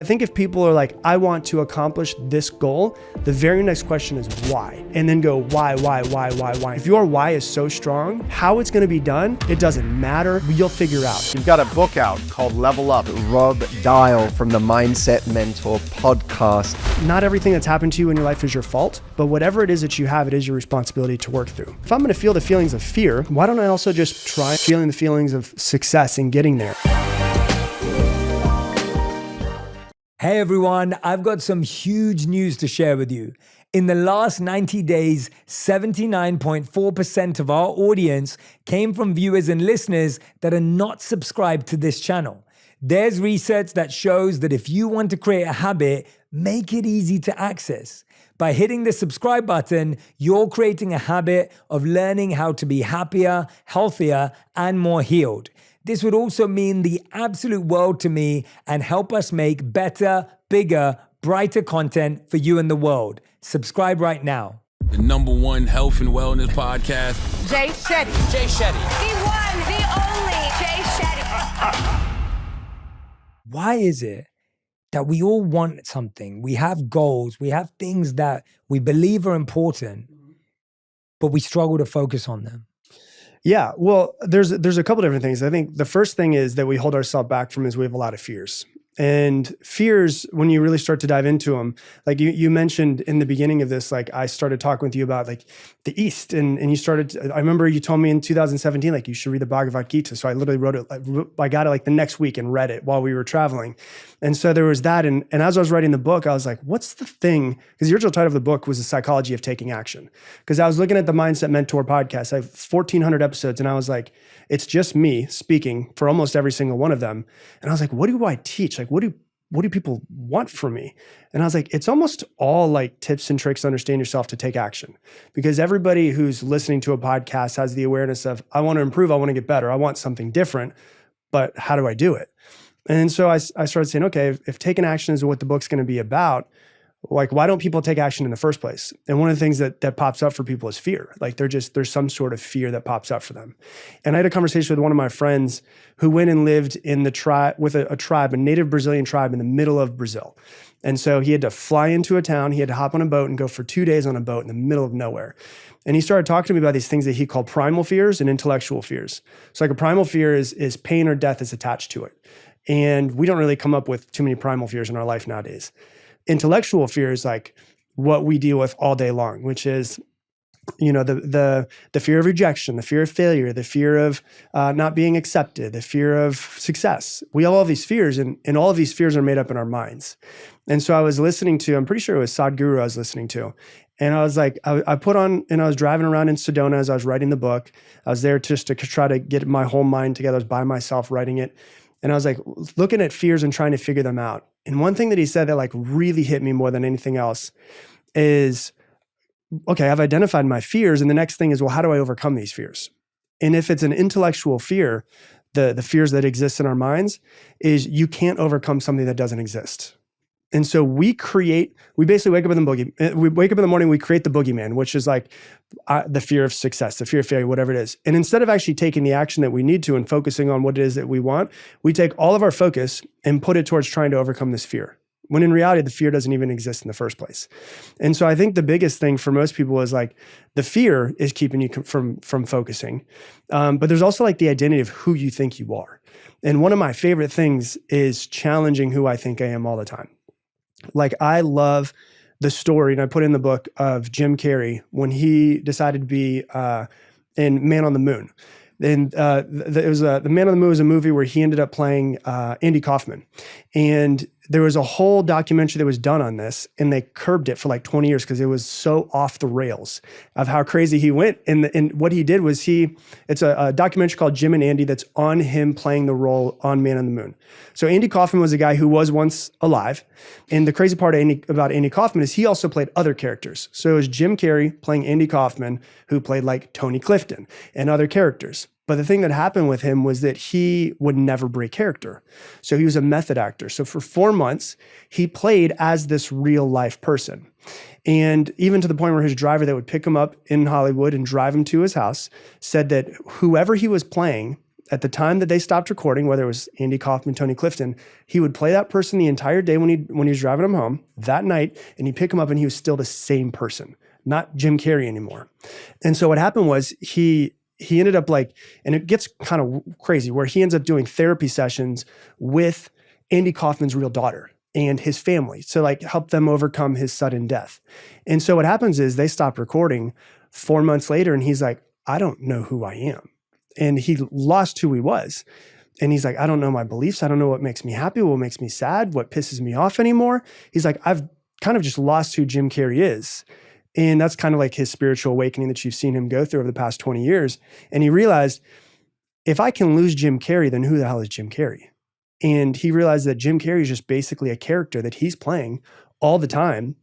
I think if people are like, I want to accomplish this goal, the very next question is why? And then go, why? If your why is so strong, how it's gonna be done, it doesn't matter. You'll figure out. You've got a book out called Level Up. Rob Dial from the Mindset Mentor podcast. Not everything that's happened to you in your life is your fault, but whatever it is that you have, it is your responsibility to work through. If I'm gonna feel the feelings of fear, why don't I also just try feeling the feelings of success and getting there? Hey everyone, I've got some huge news to share with you. In the last 90 days, 79.4% of our audience came from viewers and listeners that are not subscribed to this channel. There's research that shows that if you want to create a habit, make it easy to access. By hitting the subscribe button, you're creating a habit of learning how to be happier, healthier, and more healed. This would also mean the absolute world to me and help us make better, bigger, brighter content for you and the world. Subscribe right now. The #1 health and wellness podcast. Jay Shetty. Jay Shetty. The one, the only Jay Shetty. Why is it that we all want something? We have goals, we have things that we believe are important, but we struggle to focus on them? Yeah, well, there's a couple different things. I think the first thing is that we hold ourselves back from is we have a lot of fears. And fears, when you really start to dive into them, like you mentioned in the beginning of this, like I started talking with you about like the East and you started, I remember you told me in 2017, like you should read the Bhagavad Gita. So I literally wrote it, I got it like the next week and read it while we were traveling. And so there was that. And as I was writing the book, I was like, what's the thing? Because the original title of the book was The Psychology of Taking Action. Because I was looking at the Mindset Mentor podcast. I have 1,400 episodes and I was like, it's just me speaking for almost every single one of them. And I was like, what do I teach? Like, what do people want from me? And I was like, it's almost all like tips and tricks to understand yourself to take action. Because everybody who's listening to a podcast has the awareness of, I want to improve, I want to get better, I want something different, but how do I do it? And so I started saying, okay, if taking action is what the book's going to be about, like, why don't people take action in the first place? And one of the things that pops up for people is fear. Like there's some sort of fear that pops up for them. And I had a conversation with one of my friends who went and lived in the tribe with a tribe, a native Brazilian tribe in the middle of Brazil. And so he had to fly into a town, he had to hop on a boat and go for 2 days on a boat in the middle of nowhere. And he started talking to me about these things that he called primal fears and intellectual fears. So like a primal fear is pain or death is attached to it. And we don't really come up with too many primal fears in our life nowadays. Intellectual fear is like what we deal with all day long, which is, you know, the fear of rejection, the fear of failure, the fear of not being accepted, the fear of success. We all have these fears, and all of these fears are made up in our minds. And so I was listening to, I'm pretty sure it was Sadhguru I was listening to. And I was like, I put on, and I was driving around in Sedona as I was writing the book. I was there just to try to get my whole mind together. I was by myself writing it. And I was like looking at fears and trying to figure them out. And one thing that he said that like really hit me more than anything else is, okay, I've identified my fears. And the next thing is, well, how do I overcome these fears? And if it's an intellectual fear, the fears that exist in our minds is you can't overcome something that doesn't exist. And so we basically wake up in the morning, we create the boogeyman, which is like the fear of success, the fear of failure, whatever it is. And instead of actually taking the action that we need to and focusing on what it is that we want, we take all of our focus and put it towards trying to overcome this fear. When in reality, the fear doesn't even exist in the first place. And so I think the biggest thing for most people is like the fear is keeping you from focusing. But there's also like the identity of who you think you are. And one of my favorite things is challenging who I think I am all the time. Like I love the story, and I put in the book of Jim Carrey when he decided to be in Man on the Moon. And the Man on the Moon was a movie where he ended up playing Andy Kaufman. And there was a whole documentary that was done on this, and they curbed it for like 20 years because it was so off the rails of how crazy he went. And what he did was it's a documentary called Jim and Andy that's on him playing the role on Man on the Moon. So Andy Kaufman was a guy who was once alive. And the crazy part about Andy Kaufman is he also played other characters. So it was Jim Carrey playing Andy Kaufman, who played like Tony Clifton and other characters. But the thing that happened with him was that he would never break character. So he was a method actor. So for 4 months, he played as this real life person. And even to the point where his driver that would pick him up in Hollywood and drive him to his house said that whoever he was playing at the time that they stopped recording, whether it was Andy Kaufman, Tony Clifton, he would play that person the entire day when he was driving him home that night, and he'd pick him up and he was still the same person, not Jim Carrey anymore. And so what happened was he ended up and it gets kind of crazy, where he ends up doing therapy sessions with Andy Kaufman's real daughter and his family to help them overcome his sudden death. And so what happens is they stopped recording 4 months later, and he's like, I don't know who I am. And he lost who he was. And he's like, I don't know my beliefs. I don't know what makes me happy, what makes me sad, what pisses me off anymore. He's like, I've kind of just lost who Jim Carrey is. And that's kind of like his spiritual awakening that you've seen him go through over the past 20 years. And he realized, if I can lose Jim Carrey, then who the hell is Jim Carrey? And he realized that Jim Carrey is just basically a character that he's playing all the time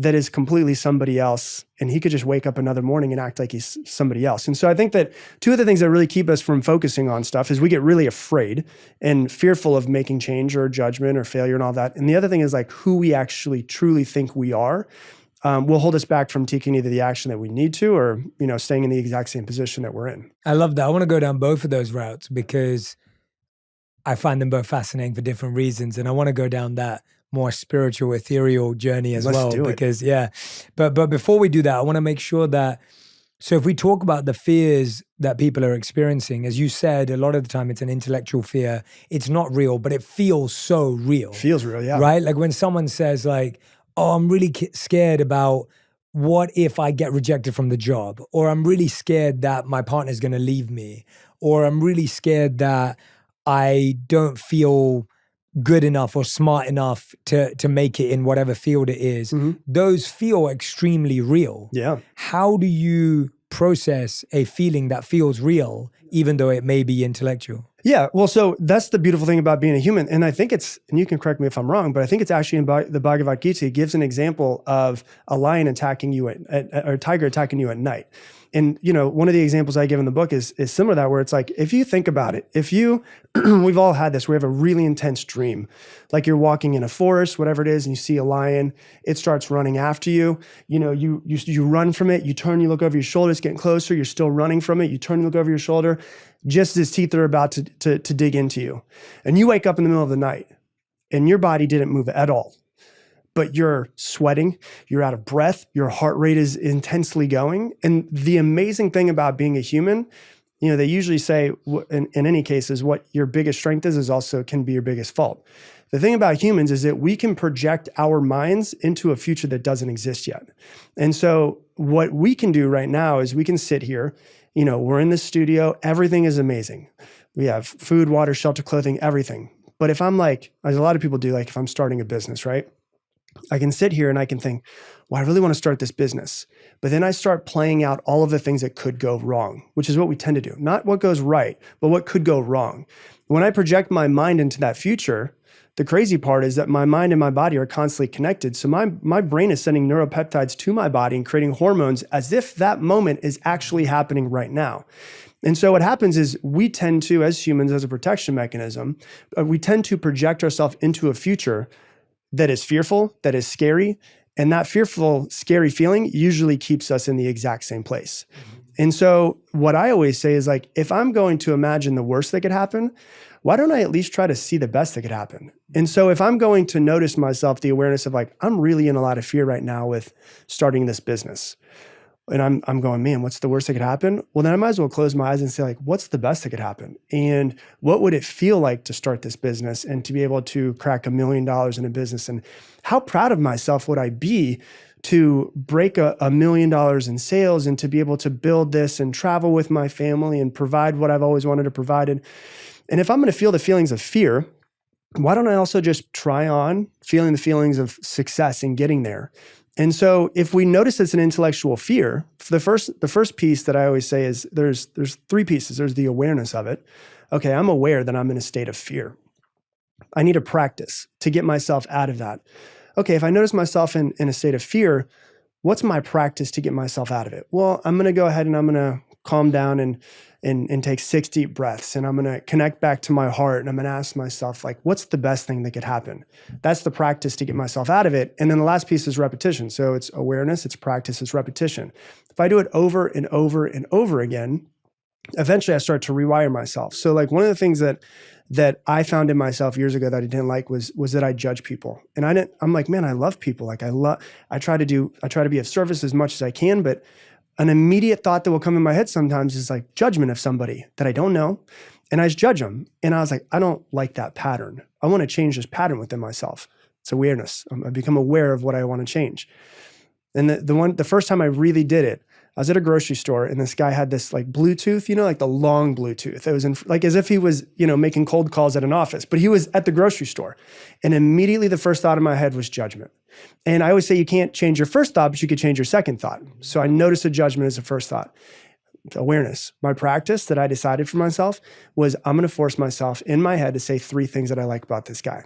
that is completely somebody else. And he could just wake up another morning and act like he's somebody else. And so I think that two of the things that really keep us from focusing on stuff is we get really afraid and fearful of making change or judgment or failure and all that. And the other thing is who we actually truly think we are will hold us back from taking either the action that we need to, or, staying in the exact same position that we're in. I love that. I want to go down both of those routes because I find them both fascinating for different reasons. And I want to go down that more spiritual, ethereal journey as well. Because but before we do that, I want to make sure that, so if we talk about the fears that people are experiencing, as you said, a lot of the time it's an intellectual fear. It's not real, but it feels so real. Feels real, yeah. Right? Like when someone says oh, I'm really scared about what if I get rejected from the job, or I'm really scared that my partner's going to leave me, or I'm really scared that I don't feel good enough or smart enough to make it in whatever field it is. Mm-hmm. Those feel extremely real. Yeah. How do you process a feeling that feels real, even though it may be intellectual? Yeah, well, so that's the beautiful thing about being a human. And I think and you can correct me if I'm wrong, but I think it's actually in the Bhagavad Gita, it gives an example of a lion attacking you or a tiger attacking you at night. And, one of the examples I give in the book is similar to that, where it's if you think about it, we've all had this, we have a really intense dream, like you're walking in a forest, whatever it is, and you see a lion, it starts running after you, you run from it, you turn, you look over your shoulder, it's getting closer, you're still running from it, you turn, you look over your shoulder, just as teeth are about to dig into you. And you wake up in the middle of the night and your body didn't move at all. But you're sweating, you're out of breath, your heart rate is intensely going. And the amazing thing about being a human, they usually say in any cases, what your biggest strength is also can be your biggest fault. The thing about humans is that we can project our minds into a future that doesn't exist yet. And so what we can do right now is we can sit here, we're in the studio, everything is amazing. We have food, water, shelter, clothing, everything. But if I'm as a lot of people do, if I'm starting a business, right? I can sit here and I can think, well, I really want to start this business. But then I start playing out all of the things that could go wrong, which is what we tend to do. Not what goes right, but what could go wrong. When I project my mind into that future, the crazy part is that my mind and my body are constantly connected. So my brain is sending neuropeptides to my body and creating hormones as if that moment is actually happening right now. And so what happens is we tend to, as humans, as a protection mechanism, we tend to project ourselves into a future that is fearful, that is scary. And that fearful, scary feeling usually keeps us in the exact same place. And so what I always say is if I'm going to imagine the worst that could happen, why don't I at least try to see the best that could happen? And so if I'm going to notice myself, the awareness of I'm really in a lot of fear right now with starting this business. And I'm going, man, what's the worst that could happen? Well, then I might as well close my eyes and say what's the best that could happen? And what would it feel like to start this business and to be able to crack $1 million in a business? And how proud of myself would I be to break $1 million in sales and to be able to build this and travel with my family and provide what I've always wanted to provide. And if I'm going to feel the feelings of fear, why don't I also just try on feeling the feelings of success and getting there? And so if we notice it's an intellectual fear, the first piece that I always say is there's three pieces. There's the awareness of it. Okay, I'm aware that I'm in a state of fear. I need to practice to get myself out of that. Okay, if I notice myself in a state of fear, what's my practice to get myself out of it? Well, I'm going to go ahead and I'm going to calm down and take 6 deep breaths. And I'm going to connect back to my heart. And I'm going to ask myself, what's the best thing that could happen? That's the practice to get myself out of it. And then the last piece is repetition. So it's awareness, it's practice, it's repetition. If I do it over and over and over again, eventually I started to rewire myself. So like one of the things that I found in myself years ago that I didn't like was that I judge people. And I'm like, man, I love people. Like I try to be of service as much as I can, but an immediate thought that will come in my head sometimes is like judgment of somebody that I don't know. And I just judge them. And I was like, I don't like that pattern. I want to change this pattern within myself. It's awareness. I become aware of what I want to change. And the first time I really did it, I was at a grocery store and this guy had this like Bluetooth, like the long Bluetooth. It was like as if he was, making cold calls at an office, but he was at the grocery store. And immediately the first thought in my head was judgment. And I always say you can't change your first thought, but you could change your second thought. So I noticed a judgment as the first thought. Awareness. My practice that I decided for myself was I'm going to force myself in my head to say 3 things that I like about this guy.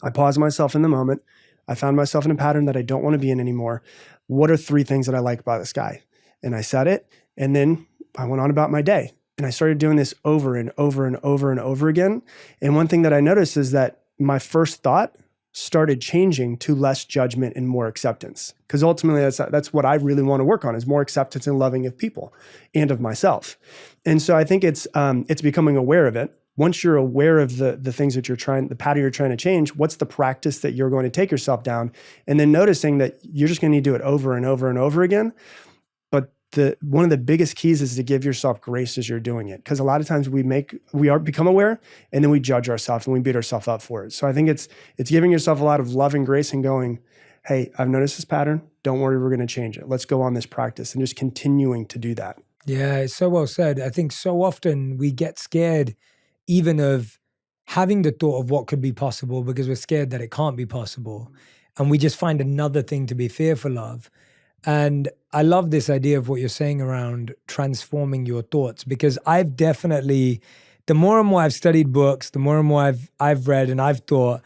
I paused myself in the moment. I found myself in a pattern that I don't want to be in anymore. What are 3 things that I like about this guy? And I said it, and then I went on about my day. And I started doing this over and over and over and over again. And one thing that I noticed is that my first thought started changing to less judgment and more acceptance. Because ultimately that's what I really want to work on, is more acceptance and loving of people and of myself. And so I think it's becoming aware of it. Once you're aware of the things that the pattern you're trying to change, what's the practice that you're going to take yourself down? And then noticing that you're just going to need to do it over and over and over again. But one of the biggest keys is to give yourself grace as you're doing it. Because a lot of times we become aware and then we judge ourselves and we beat ourselves up for it. So I think it's giving yourself a lot of love and grace and going, hey, I've noticed this pattern. Don't worry, we're going to change it. Let's go on this practice, and just continuing to do that. Yeah, it's so well said. I think so often we get scared even of having the thought of what could be possible because we're scared that it can't be possible. And we just find another thing to be fearful of. And I love this idea of what you're saying around transforming your thoughts, because I've definitely, the more and more I've studied books, the more and more I've read and I've thought,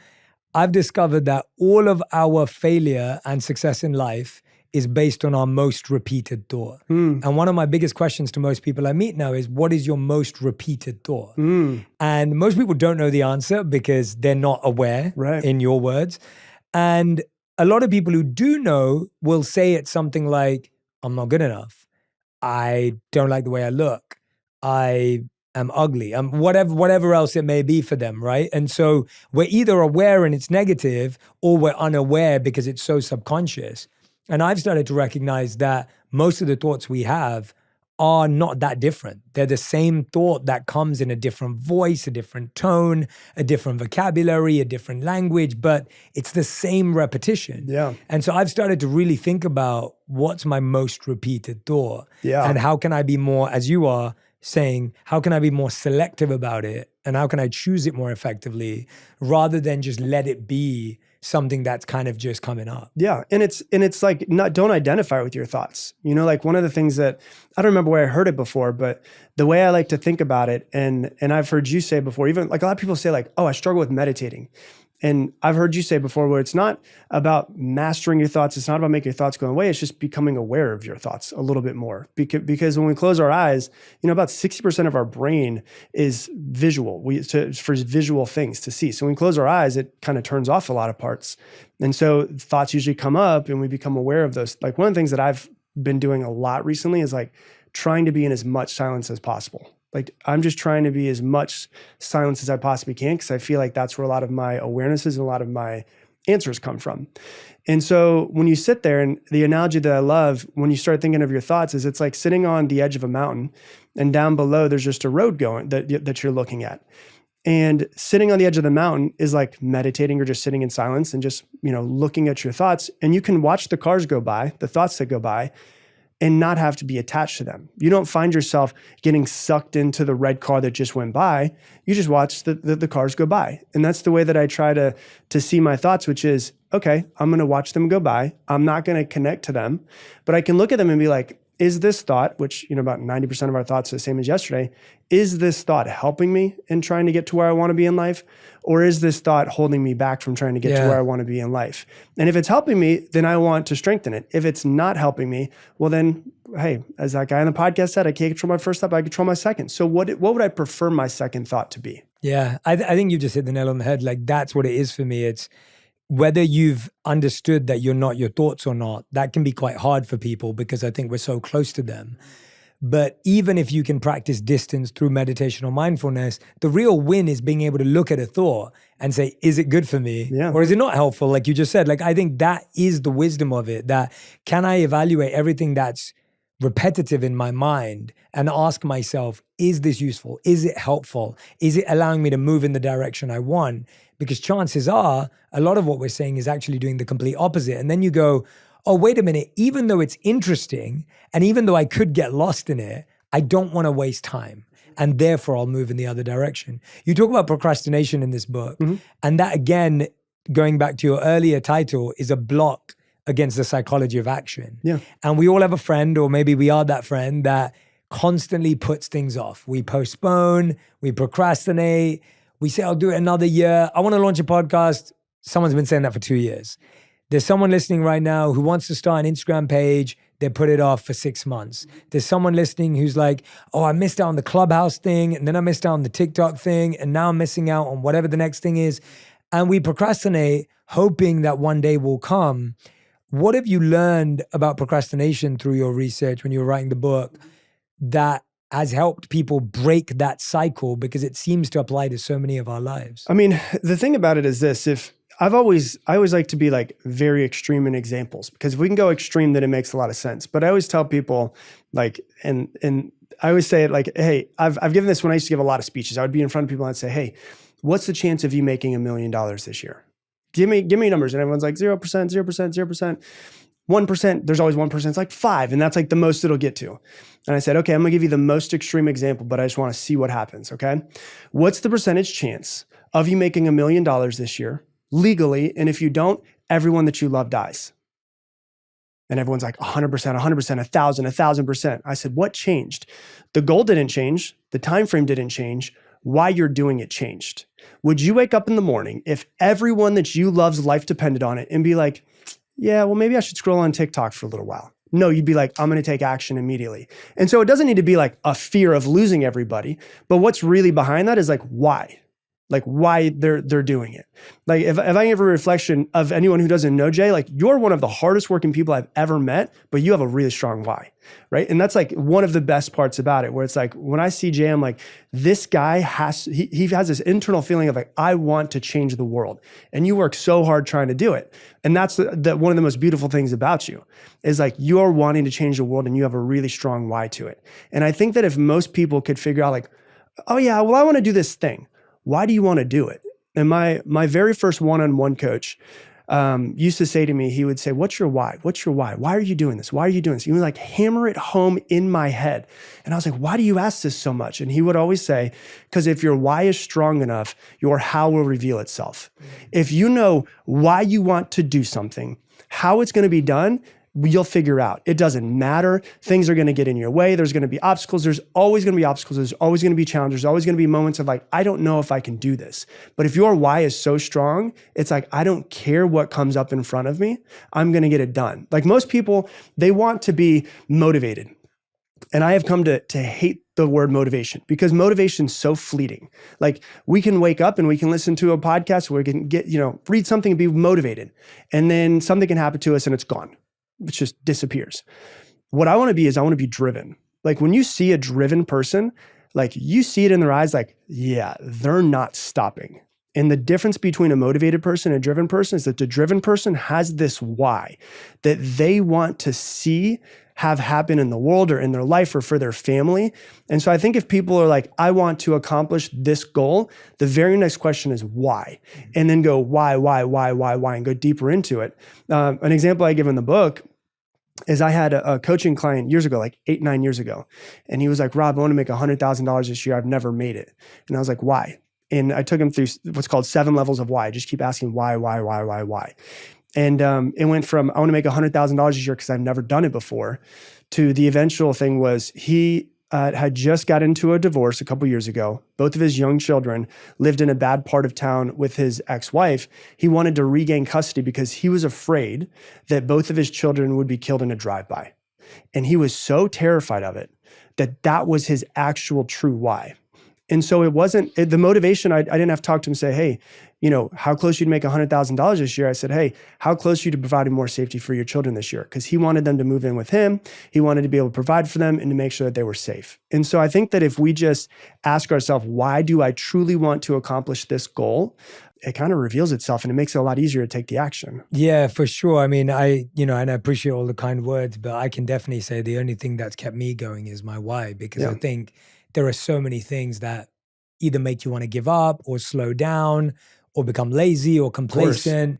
I've discovered that all of our failure and success in life is based on our most repeated thought. And one of my biggest questions to most people I meet now is, what is your most repeated thought? And most people don't know the answer because they're not aware, Right. in your words. And a lot of people who do know will say it's something like, I'm not good enough. I don't like the way I look. I am ugly. Whatever else it may be for them, right? And so we're either aware and it's negative, or we're unaware because it's so subconscious. And I've started to recognize that most of the thoughts we have are not that different. They're the same thought that comes in a different voice, a different tone, a different vocabulary, a different language, but it's the same repetition. Yeah. And so I've started to really think about what's my most repeated thought, Yeah. and how can I be more, as you are saying, how can I be more selective about it, and how can I choose it more effectively rather than just let it be something that's kind of just coming up. Yeah. And it's like, don't identify with your thoughts. Like one of the things that I don't remember where I heard it before, but the way I like to think about it, and I've heard you say before, even like a lot of people say like, oh, I struggle with meditating. And I've heard you say before where it's not about mastering your thoughts. It's not about making your thoughts go away. It's just becoming aware of your thoughts a little bit more. Because when we close our eyes, about 60% of our brain is visual. For visual things to see. So when we close our eyes, it kind of turns off a lot of parts. And so thoughts usually come up and we become aware of those. Like one of the things that I've been doing a lot recently is like trying to be in as much silence as possible. Like I'm just trying to be as much silence as I possibly can, because I feel like that's where a lot of my awarenesses and a lot of my answers come from. And so when you sit there, and the analogy that I love when you start thinking of your thoughts is it's like sitting on the edge of a mountain, and down below there's just a road going that you're looking at. And sitting on the edge of the mountain is like meditating or just sitting in silence and just, looking at your thoughts. And you can watch the cars go by, the thoughts that go by, and not have to be attached to them. You don't find yourself getting sucked into the red car that just went by. You just watch the cars go by. And that's the way that I try to see my thoughts, which is, okay, I'm going to watch them go by. I'm not going to connect to them, but I can look at them and be like, is this thought, which, about 90% of our thoughts are the same as yesterday, is this thought helping me in trying to get to where I want to be in life? Or is this thought holding me back from trying to get to where I want to be in life? And if it's helping me, then I want to strengthen it. If it's not helping me, well then, hey, as that guy on the podcast said, I can't control my first thought, but I control my second. So what would I prefer my second thought to be? Yeah, I think you just hit the nail on the head. Like that's what it is for me. It's whether you've understood that you're not your thoughts or not, that can be quite hard for people because I think we're so close to them. But even if you can practice distance through meditation or mindfulness, the real win is being able to look at a thought and say, is it good for me? Yeah. Or is it not helpful? Like you just said, like, I think that is the wisdom of it, that can I evaluate everything that's repetitive in my mind and ask myself, is this useful? Is it helpful? Is it allowing me to move in the direction I want? Because chances are a lot of what we're saying is actually doing the complete opposite. And then you go, oh, wait a minute, even though it's interesting and even though I could get lost in it, I don't want to waste time. And therefore I'll move in the other direction. You talk about procrastination in this book. And that, again, going back to your earlier title, is a block against the psychology of action. Yeah. And we all have a friend, or maybe we are that friend, that constantly puts things off. We postpone, we procrastinate, we say, I'll do it another year. I want to launch a podcast. Someone's been saying that for 2 years. There's someone listening right now who wants to start an Instagram page. They put it off for 6 months. There's someone listening who's like, oh, I missed out on the Clubhouse thing, and then I missed out on the TikTok thing, and now I'm missing out on whatever the next thing is. And we procrastinate, hoping that one day will come. What have you learned about procrastination through your research when you were writing the book that has helped people break that cycle? Because it seems to apply to so many of our lives. I mean, the thing about it is this: I always like to be like very extreme in examples, because if we can go extreme, then it makes a lot of sense. But I always tell people, like, and I always say it like, hey, I've given this when I used to give a lot of speeches. I would be in front of people and I'd say, hey, what's the chance of you making $1 million this year? Give me numbers. And everyone's like 0%, 0%, 0%, 1%. There's always 1%. It's like 5. And that's like the most it'll get to. And I said, okay, I'm gonna give you the most extreme example, but I just wanna see what happens, okay? What's the percentage chance of you making $1 million this year legally? And if you don't, everyone that you love dies. And everyone's like 100%, 100%, 1,000, 1,000%. I said, what changed? The goal didn't change. The time frame didn't change. Why you're doing it changed. Would you wake up in the morning if everyone that you love's life depended on it and be like, yeah, well, maybe I should scroll on TikTok for a little while? No, you'd be like, I'm going to take action immediately. And so it doesn't need to be like a fear of losing everybody, but what's really behind that is like, why? Like why they're doing it. Like if I give a reflection of anyone who doesn't know Jay, like you're one of the hardest working people I've ever met, but you have a really strong why, right? And that's like one of the best parts about it, where it's like, when I see Jay, I'm like, this guy he has this internal feeling of like, I want to change the world. And you work so hard trying to do it. And that's one of the most beautiful things about you is like, you're wanting to change the world and you have a really strong why to it. And I think that if most people could figure out like, oh yeah, well, I want to do this thing. Why do you want to do it? And my very first one-on-one coach used to say to me, he would say, what's your why? What's your why? Why are you doing this? Why are you doing this? He would like hammer it home in my head. And I was like, why do you ask this so much? And he would always say, because if your why is strong enough, your how will reveal itself. If you know why you want to do something, how it's going to be done, you'll figure out. It doesn't matter. Things are going to get in your way. There's going to be obstacles. There's always going to be obstacles. There's always going to be challenges. There's always going to be moments of like, I don't know if I can do this. But if your why is so strong, it's like, I don't care what comes up in front of me. I'm going to get it done. Like most people, they want to be motivated. And I have come to hate the word motivation, because motivation's so fleeting. Like we can wake up and we can listen to a podcast where we can get, read something and be motivated. And then something can happen to us and it's gone. It just disappears. What I want to be is I want to be driven. Like when you see a driven person, like you see it in their eyes, like, yeah, they're not stopping. And the difference between a motivated person and a driven person is that the driven person has this why that they want to see have happen in the world or in their life or for their family. And so I think if people are like, I want to accomplish this goal, the very next question is why? And then go why, and go deeper into it. An example I give in the book is I had a coaching client years ago, like 8-9 years ago. And he was like, Rob, I want to make $100,000 this year. I've never made it. And I was like, why? And I took him through what's called 7 levels of why. Just keep asking why. And it went from, I want to make $100,000 this year because I've never done it before, to the eventual thing was he had just got into a divorce a couple years ago. Both of his young children lived in a bad part of town with his ex-wife. He wanted to regain custody because he was afraid that both of his children would be killed in a drive-by. And he was so terrified of it that was his actual true why. And so it wasn't the motivation. I didn't have to talk to him and say, hey, how close you'd make $100,000 this year. I said, hey, how close are you to providing more safety for your children this year? Because he wanted them to move in with him. He wanted to be able to provide for them and to make sure that they were safe. And so I think that if we just ask ourselves, why do I truly want to accomplish this goal? It kind of reveals itself and it makes it a lot easier to take the action. Yeah, for sure. I mean, and I appreciate all the kind words, but I can definitely say the only thing that's kept me going is my why, because I think there are so many things that either make you want to give up or slow down or become lazy or complacent.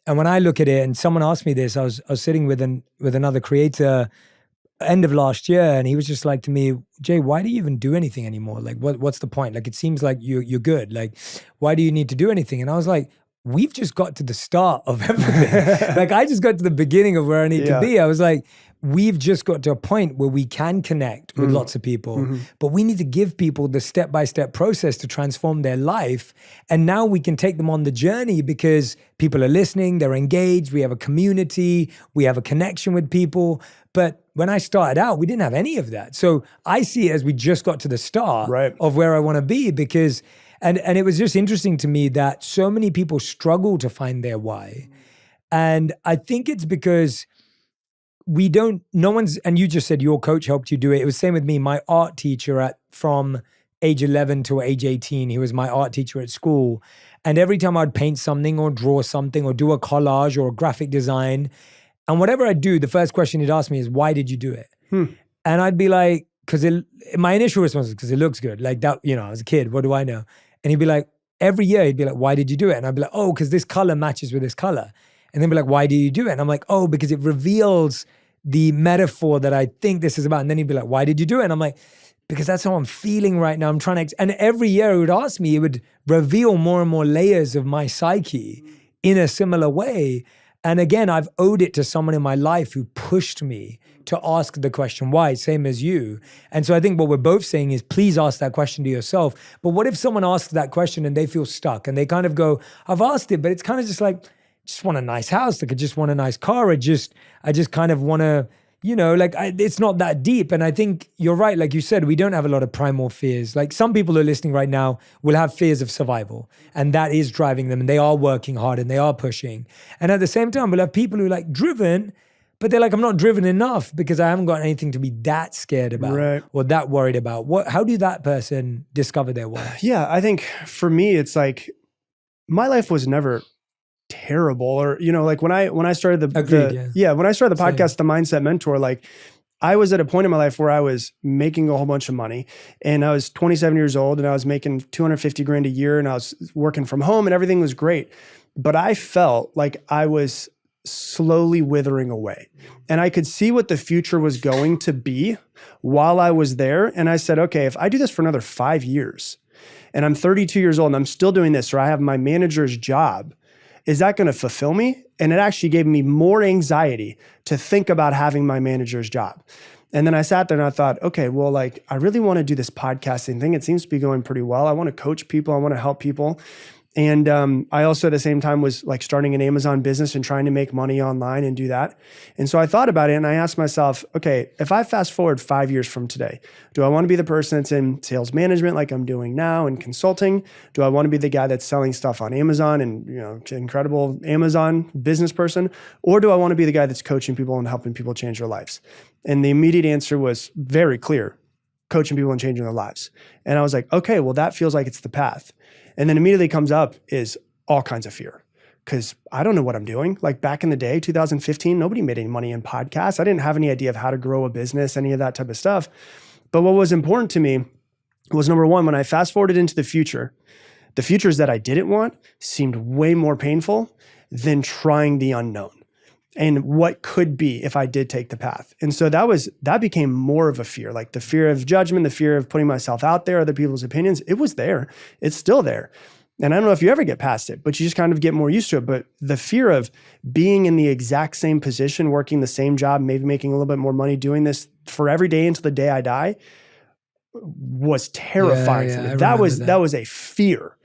And when I look at it, and someone asked me this, I was sitting with another creator end of last year, and he was just like to me, Jay, why do you even do anything anymore? Like, what's the point? Like, it seems like you're good. Like, why do you need to do anything? And I was like, we've just got to the start of everything. Like, I just got to the beginning of where I need to be. I was like, we've just got to a point where we can connect with lots of people, but we need to give people the step-by-step process to transform their life. And now we can take them on the journey because people are listening, they're engaged, we have a community, we have a connection with people. But when I started out, we didn't have any of that. So I see it as we just got to the start of where I want to be, because, and it was just interesting to me that so many people struggle to find their why. And I think it's because and you just said your coach helped you do it. It was same with me. My art teacher from age 11 to age 18, he was my art teacher at school. And every time I'd paint something or draw something or do a collage or a graphic design, and whatever I do, the first question he'd ask me is, why did you do it? And I'd be like, my initial response was, because it looks good. Like that, I was a kid, what do I know? And he'd be like, every year he'd be like, why did you do it? And I'd be like, oh, because this color matches with this color. And then be like, why do you do it? And I'm like, oh, because it reveals the metaphor that I think this is about. And then he'd be like, why did you do it? And I'm like, because that's how I'm feeling right now. I'm trying to, and every year he would ask me, it would reveal more and more layers of my psyche in a similar way. And again, I've owed it to someone in my life who pushed me to ask the question, why? Same as you. And so I think what we're both saying is, please ask that question to yourself. But what if someone asks that question and they feel stuck and they kind of go, I've asked it, but it's kind of just like, just want a nice house. Like, I just want a nice car. I just kind of want to, it's not that deep. And I think you're right. Like you said, we don't have a lot of primal fears. Like, some people who are listening right now will have fears of survival, and that is driving them, and they are working hard and they are pushing. And at the same time, we'll have people who are like driven, but they're like, I'm not driven enough because I haven't got anything to be that scared about or that worried about. How do that person discover their why? Yeah, I think for me, it's like, my life was never terrible, or like when I started the podcast, The Mindset Mentor, like, I was at a point in my life where I was making a whole bunch of money, and I was 27 years old, and I was making 250 grand a year, and I was working from home, and everything was great, but I felt like I was slowly withering away, and I could see what the future was going to be while I was there. And I said, okay, if I do this for another 5 years and I'm 32 years old and I'm still doing this, or I have my manager's job, is that going to fulfill me? And it actually gave me more anxiety to think about having my manager's job. And then I sat there and I thought, okay, well, like, I really want to do this podcasting thing. It seems to be going pretty well. I want to coach people. I want to help people. And I also at the same time was like starting an Amazon business and trying to make money online and do that. And so I thought about it and I asked myself, okay, if I fast forward 5 years from today, do I want to be the person that's in sales management like I'm doing now and consulting? Do I want to be the guy that's selling stuff on Amazon and, incredible Amazon business person? Or do I want to be the guy that's coaching people and helping people change their lives? And the immediate answer was very clear: coaching people and changing their lives. And I was like, okay, well, that feels like it's the path. And then immediately comes up is all kinds of fear, because I don't know what I'm doing. Like, back in the day, 2015, nobody made any money in podcasts. I didn't have any idea of how to grow a business, any of that type of stuff. But what was important to me was, number one, when I fast forwarded into the futures that I didn't want seemed way more painful than trying the unknown and what could be if I did take the path. And so that became more of a fear, like the fear of judgment, the fear of putting myself out there, other people's opinions. It was there. It's still there. And I don't know if you ever get past it, but you just kind of get more used to it. But the fear of being in the exact same position, working the same job, maybe making a little bit more money, doing this for every day until the day I die, was terrifying for me. That was a fear.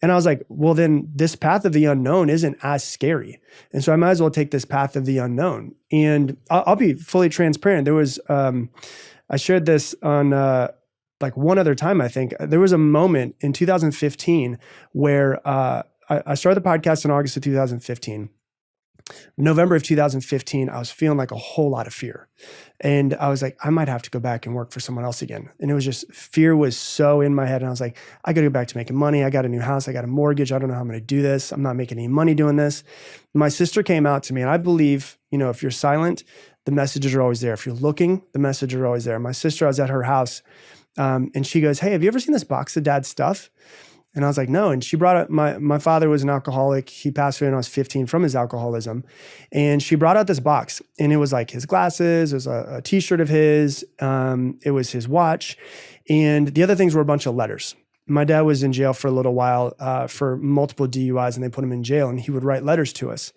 And I was like, well, then this path of the unknown isn't as scary. And so I might as well take this path of the unknown. And I'll be fully transparent. There was, I shared this on like one other time, I think. There was a moment in 2015 where I started the podcast in August of 2015. November of 2015, I was feeling like a whole lot of fear. And I was like, I might have to go back and work for someone else again. And it was just, fear was so in my head. And I was like, I got to go back to making money. I got a new house. I got a mortgage. I don't know how I'm going to do this. I'm not making any money doing this. My sister came out to me, and I believe, if you're silent, the messages are always there. If you're looking, the messages are always there. My sister, I was at her house, and she goes, hey, have you ever seen this box of Dad's stuff? And I was like, no. And she brought up, my father was an alcoholic. He passed away when I was 15 from his alcoholism. And she brought out this box, and it was like his glasses, it was a t-shirt of his, it was his watch. And the other things were a bunch of letters. My dad was in jail for a little while for multiple DUIs, and they put him in jail, and he would write letters to us.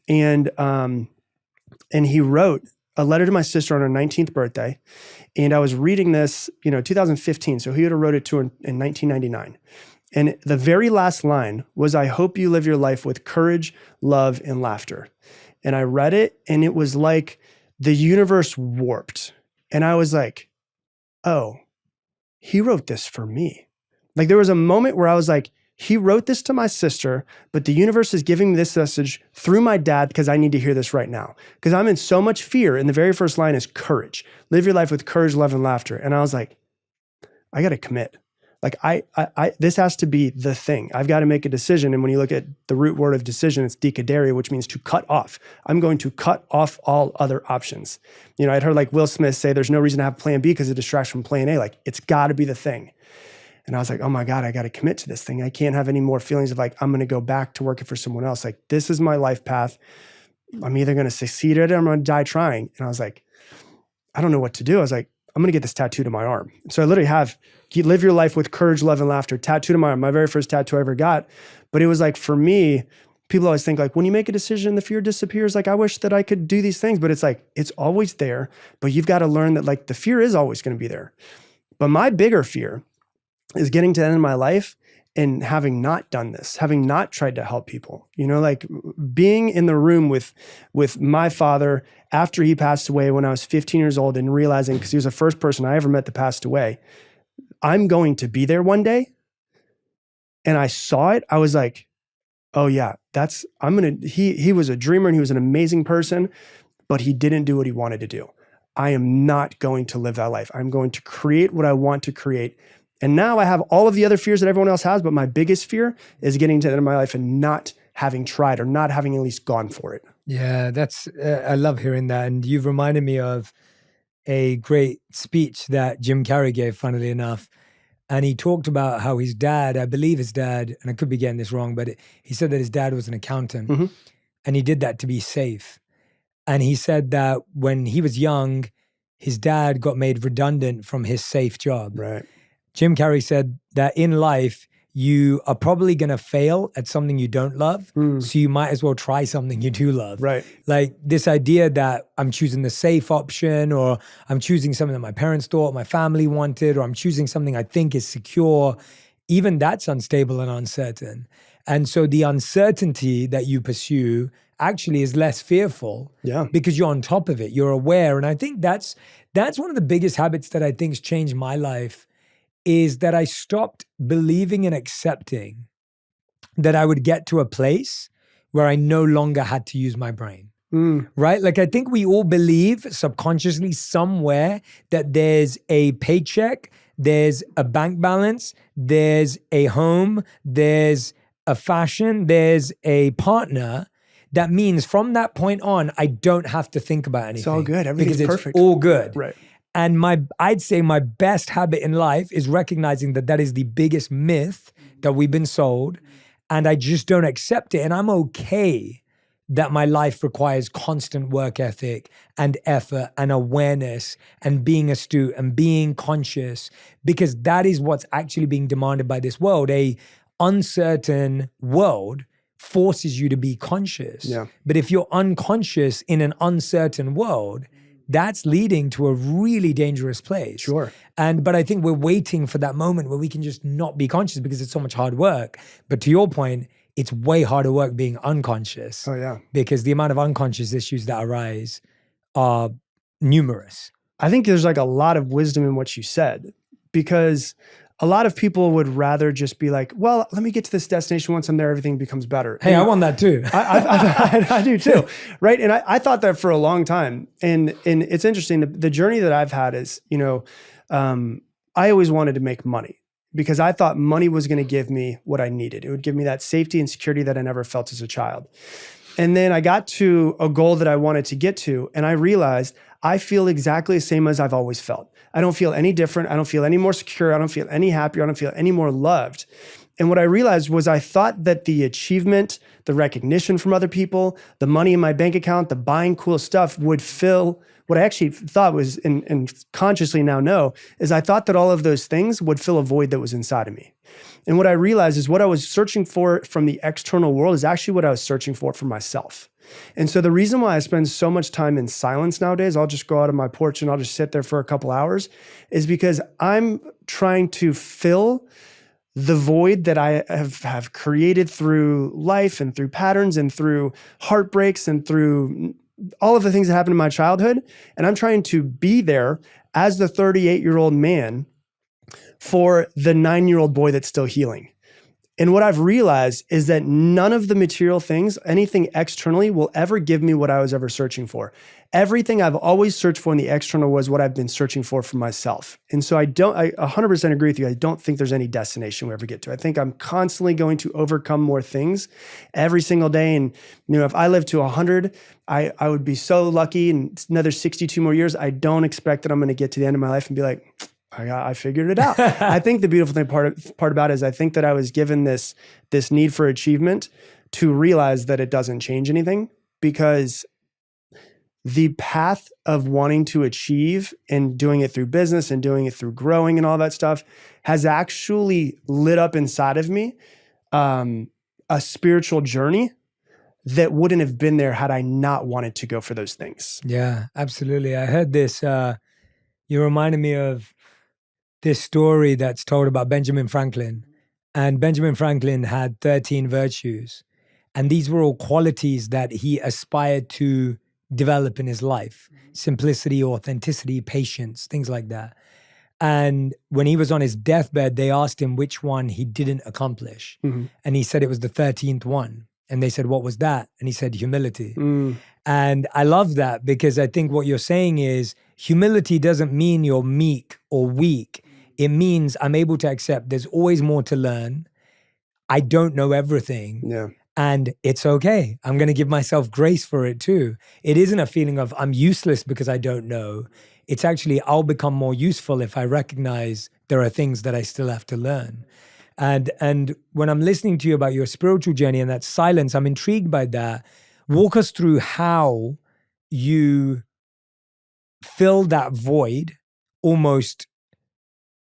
And he wrote a letter to my sister on her 19th birthday. And I was reading this, 2015. So he would have wrote it to her in 1999. And the very last line was, I hope you live your life with courage, love, and laughter. And I read it, and it was like the universe warped. And I was like, oh, he wrote this for me. Like, there was a moment where I was like, he wrote this to my sister, but the universe is giving me this message through my dad because I need to hear this right now. Because I'm in so much fear. And the very first line is courage. Live your life with courage, love, and laughter. And I was like, I got to commit. Like I this has to be the thing. I've got to make a decision. And when you look at the root word of decision, it's decadere, which means to cut off. I'm going to cut off all other options. I'd heard like Will Smith say, there's no reason to have plan B because it distracts from plan A. Like, it's got to be the thing. And I was like, oh my God, I got to commit to this thing. I can't have any more feelings of like, I'm going to go back to working for someone else. Like, this is my life path. I'm either going to succeed at it or I'm going to die trying. And I was like, I don't know what to do. I was like, I'm going to get this tattooed on my arm. So I literally have, live your life with courage, love, and laughter tattooed on my arm. My very first tattoo I ever got. But it was like, for me, people always think like, when you make a decision, the fear disappears. Like, I wish that I could do these things, but it's like, it's always there. But you've got to learn that like the fear is always going to be there. But my bigger fear is getting to the end of my life and having not done this, having not tried to help people, like being in the room with my father after he passed away when I was 15 years old, and realizing, because he was the first person I ever met that passed away, I'm going to be there one day. And I saw it. I was like, oh yeah, he was a dreamer and he was an amazing person, but he didn't do what he wanted to do. I am not going to live that life. I'm going to create what I want to create. And now I have all of the other fears that everyone else has, but my biggest fear is getting to the end of my life and not having tried or not having at least gone for it. Yeah, I love hearing that. And you've reminded me of a great speech that Jim Carrey gave, funnily enough. And he talked about how his dad, I believe his dad, and I could be getting this wrong, but he said that his dad was an accountant, Mm-hmm. and he did that to be safe. And he said that when he was young, his dad got made redundant from his safe job. Right. Jim Carrey said that in life, you are probably going to fail at something you don't love. So you might as well try something you do love. Right. Like this idea that I'm choosing the safe option, or I'm choosing something that my parents thought my family wanted, or I'm choosing something I think is secure. Even that's unstable and uncertain. And so the uncertainty that you pursue actually is less fearful. Yeah. Because you're on top of it. You're aware. And I think that's one of the biggest habits that I think's changed my life, is that I stopped believing and accepting that I would get to a place where I no longer had to use my brain, right? Like, I think we all believe subconsciously somewhere that there's a paycheck, there's a bank balance, there's a home, there's a fashion, there's a partner. That means from that point on, I don't have to think about anything. It's all good. Everything's because perfect. It's all good. Right. And I'd say my best habit in life is recognizing that that is the biggest myth that we've been sold, and I just don't accept it. And I'm okay that my life requires constant work ethic and effort and awareness and being astute and being conscious, because that is what's actually being demanded by this world. A uncertain world forces you to be conscious. Yeah. But if you're unconscious in an uncertain world, that's leading to a really dangerous place. Sure. But I think we're waiting for that moment where we can just not be conscious because it's so much hard work. But to your point, it's way harder work being unconscious. Oh yeah. Because the amount of unconscious issues that arise are numerous. I think there's like a lot of wisdom in what you said, because a lot of people would rather just be like, well, let me get to this destination. Once I'm there, everything becomes better. Hey, I want that too. I do too. Right. And I thought that for a long time. And it's interesting. The journey that I've had is, I always wanted to make money because I thought money was going to give me what I needed. It would give me that safety and security that I never felt as a child. And then I got to a goal that I wanted to get to, and I realized I feel exactly the same as I've always felt. I don't feel any different. I don't feel any more secure. I don't feel any happier. I don't feel any more loved. And what I realized was I thought that the achievement, the recognition from other people, the money in my bank account, the buying cool stuff would fill what I actually thought was, and consciously now know, is I thought that all of those things would fill a void that was inside of me. And what I realized is what I was searching for from the external world is actually what I was searching for myself. And so the reason why I spend so much time in silence nowadays, I'll just go out on my porch and I'll just sit there for a couple hours, is because I'm trying to fill the void that I have created through life and through patterns and through heartbreaks and through all of the things that happened in my childhood. And I'm trying to be there as the 38-year-old man for the 9-year-old boy that's still healing. And what I've realized is that none of the material things, anything externally, will ever give me what I was ever searching for. Everything I've always searched for in the external was what I've been searching for myself. And so I 100% agree with you. I don't think there's any destination we ever get to. I think I'm constantly going to overcome more things every single day. And if I live to 100, I would be so lucky. And it's another 62 more years. I don't expect that I'm going to get to the end of my life and be like, I figured it out. I think the beautiful thing part about it is I think that I was given this need for achievement to realize that it doesn't change anything, because the path of wanting to achieve and doing it through business and doing it through growing and all that stuff has actually lit up inside of me a spiritual journey that wouldn't have been there had I not wanted to go for those things. Yeah, absolutely. I heard this. You reminded me of this story that's told about Benjamin Franklin. And Benjamin Franklin had 13 virtues. And these were all qualities that he aspired to develop in his life: simplicity, authenticity, patience, things like that. And when he was on his deathbed, they asked him which one he didn't accomplish. Mm-hmm. And he said it was the 13th one. And they said, what was that? And he said, humility. And I love that, because I think what you're saying is humility doesn't mean you're meek or weak. It means I'm able to accept there's always more to learn. I don't know everything. Yeah. And it's okay. I'm going to give myself grace for it too. It isn't a feeling of I'm useless because I don't know. It's actually I'll become more useful if I recognize there are things that I still have to learn. And when I'm listening to you about your spiritual journey and that silence, I'm intrigued by that. Walk us through how you fill that void almost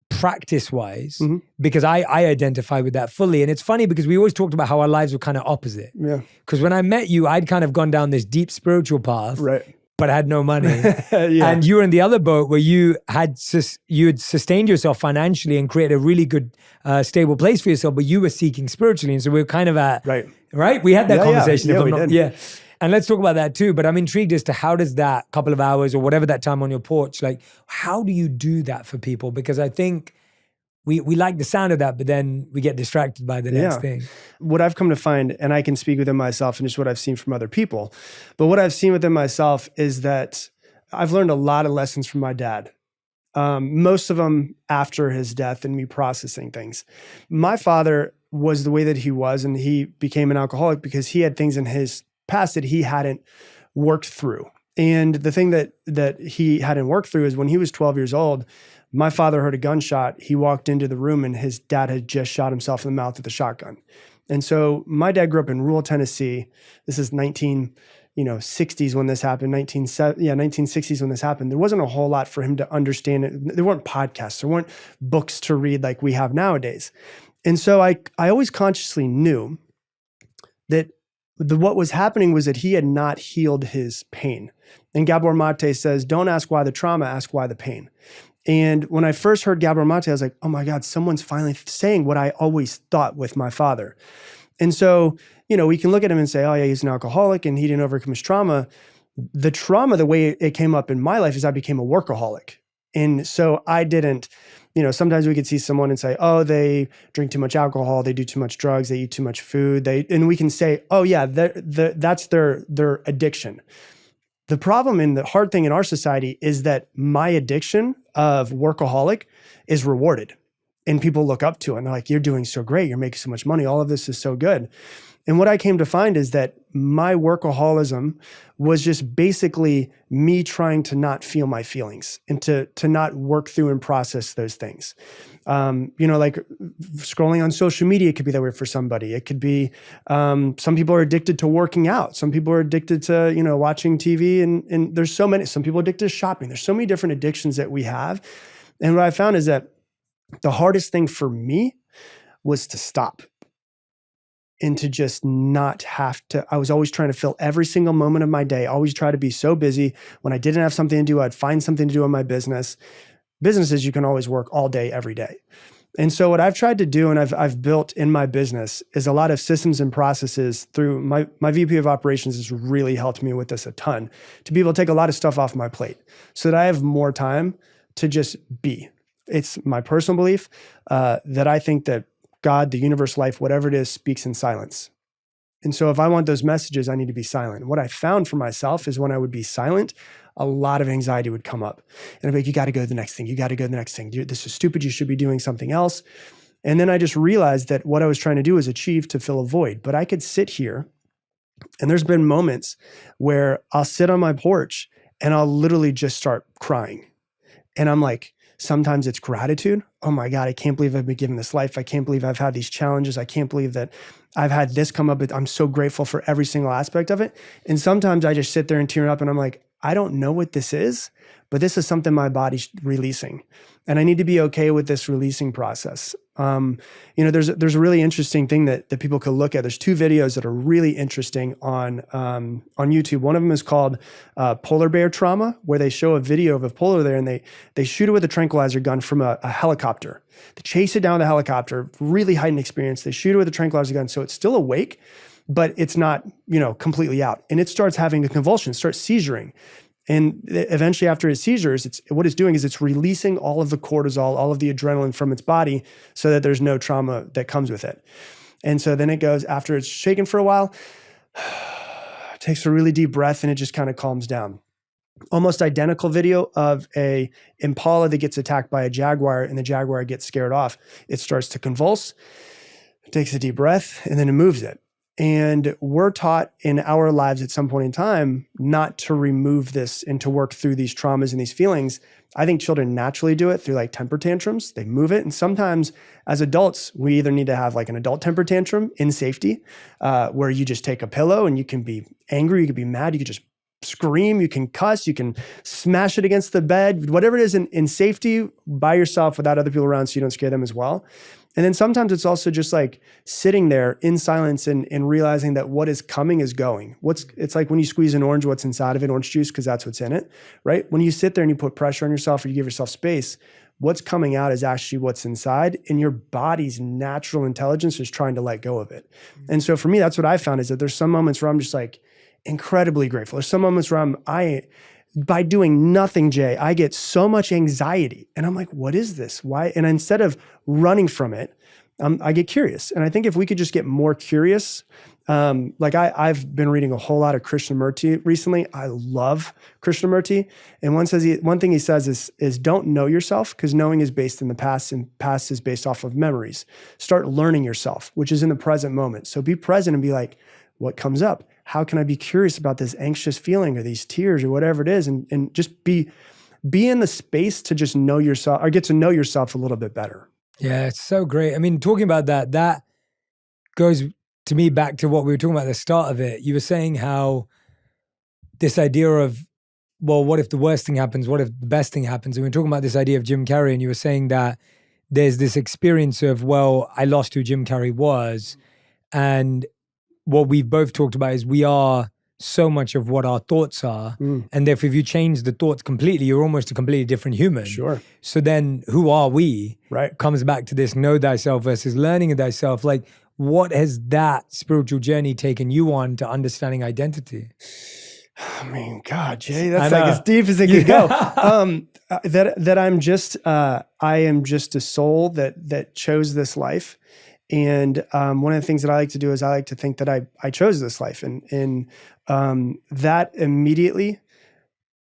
practice-wise, mm-hmm. because I identify with that fully. And it's funny because we always talked about how our lives were kind of opposite. Yeah. Because when I met you, I'd kind of gone down this deep spiritual path, right, but I had no money. Yeah. And you were in the other boat where you had sustained yourself financially and created a really good, stable place for yourself, but you were seeking spiritually. And so we were kind of at, right? We had that conversation. Yeah, we did. Yeah. And let's talk about that too. But I'm intrigued as to how does that couple of hours or whatever that time on your porch, like how do you do that for people? Because I think we like the sound of that, but then we get distracted by the next thing. What I've come to find, and I can speak within myself and just what I've seen from other people, but what I've seen within myself is that I've learned a lot of lessons from my dad. Most of them after his death and me processing things. My father was the way that he was, and he became an alcoholic because he had things in his past that he hadn't worked through. And the thing that he hadn't worked through is when he was 12 years old, my father heard a gunshot. He walked into the room and his dad had just shot himself in the mouth with a shotgun. And so my dad grew up in rural Tennessee. This is 1960s when this happened, 1960s when this happened. There wasn't a whole lot for him to understand it. There weren't podcasts, there weren't books to read like we have nowadays. And so I always consciously knew that what was happening was that he had not healed his pain. And Gabor Mate says, don't ask why the trauma, ask why the pain. And when I first heard Gabor Mate, I was like, oh my God, someone's finally saying what I always thought with my father. And so, we can look at him and say, oh yeah, he's an alcoholic and he didn't overcome his trauma. The trauma, the way it came up in my life is I became a workaholic. And so I didn't sometimes we could see someone and say, oh, they drink too much alcohol, they do too much drugs, they eat too much food, and we can say, oh yeah, that's their addiction. The problem and the hard thing in our society is that my addiction of workaholic is rewarded, and people look up to it and they're like, you're doing so great, you're making so much money, all of this is so good. And what I came to find is that my workaholism was just basically me trying to not feel my feelings and to not work through and process those things. Like scrolling on social media could be that way for somebody. It could be, some people are addicted to working out. Some people are addicted to, watching TV, and there's so many, some people are addicted to shopping. There's so many different addictions that we have. And what I found is that the hardest thing for me was to stop and to just not have to. I was always trying to fill every single moment of my day, always try to be so busy. When I didn't have something to do, I'd find something to do in my business. Businesses, you can always work all day, every day. And so what I've tried to do, and I've built in my business, is a lot of systems and processes through my VP of operations has really helped me with this a ton, to be able to take a lot of stuff off my plate so that I have more time to just be. It's my personal belief that I think that God, the universe, life, whatever it is, speaks in silence. And so if I want those messages, I need to be silent. What I found for myself is when I would be silent, a lot of anxiety would come up. And I'd be like, you got to go to the next thing. You got to go to the next thing. This is stupid. You should be doing something else. And then I just realized that what I was trying to do was achieve to fill a void. But I could sit here, and there's been moments where I'll sit on my porch and I'll literally just start crying. And I'm like, sometimes it's gratitude. Oh my God, I can't believe I've been given this life. I can't believe I've had these challenges. I can't believe that I've had this come up. I'm so grateful for every single aspect of it. And sometimes I just sit there and tear up and I'm like, I don't know what this is, but this is something my body's releasing. And I need to be okay with this releasing process. There's a really interesting thing that people could look at. There's two videos that are really interesting on YouTube. One of them is called Polar Bear Trauma, where they show a video of a polar bear and they shoot it with a tranquilizer gun from a helicopter. They chase it down with a helicopter, really heightened experience. They shoot it with a tranquilizer gun, so it's still awake, but it's not, completely out. And it starts having a convulsion, starts seizuring. And eventually after its seizures, what it's doing is it's releasing all of the cortisol, all of the adrenaline from its body so that there's no trauma that comes with it. And so then it goes, after it's shaken for a while, takes a really deep breath and it just kind of calms down. Almost identical video of a impala that gets attacked by a jaguar and the jaguar gets scared off. It starts to convulse, takes a deep breath, and then it moves it. And we're taught in our lives at some point in time not to remove this and to work through these traumas and these feelings. I think children naturally do it through like temper tantrums. They move it. And sometimes as adults, we either need to have like an adult temper tantrum in safety, where you just take a pillow and you can be angry, you can be mad, you can just scream, you can cuss, you can smash it against the bed, whatever it is in safety by yourself without other people around so you don't scare them as well. And then sometimes it's also just like sitting there in silence and realizing that what is coming is going. It's like when you squeeze an orange, what's inside of it, orange juice, because that's what's in it, right? When you sit there and you put pressure on yourself or you give yourself space, what's coming out is actually what's inside, and your body's natural intelligence is trying to let go of it. And so for me, that's what I found, is that there's some moments where I'm just like incredibly grateful. There's some moments where by doing nothing, Jay, I get so much anxiety. And I'm like, what is this? Why? And instead of running from it, I get curious. And I think if we could just get more curious, I've been reading a whole lot of Krishnamurti recently. I love Krishnamurti. And one thing he says is don't know yourself, because knowing is based in the past and past is based off of memories. Start learning yourself, which is in the present moment. So be present and be like, what comes up? How can I be curious about this anxious feeling or these tears or whatever it is? And just be in the space to just know yourself, or get to know yourself a little bit better. Yeah, it's so great. I mean, talking about that goes to me back to what we were talking about at the start of it. You were saying how this idea of, well, what if the worst thing happens? What if the best thing happens? And we were talking about this idea of Jim Carrey, and you were saying that there's this experience of, well, I lost who Jim Carrey was. And what we've both talked about is we are so much of what our thoughts are. And therefore, if you change the thoughts completely, you're almost a completely different human. Sure. So then who are we? Right. Comes back to this know thyself versus learning of thyself. Like, what has that spiritual journey taken you on to understanding identity? I mean, God, Jay, I that's like know. as deep as it could go. That I am just a soul that chose this life. And one of the things that I like to do is I like to think that I chose this life, and that immediately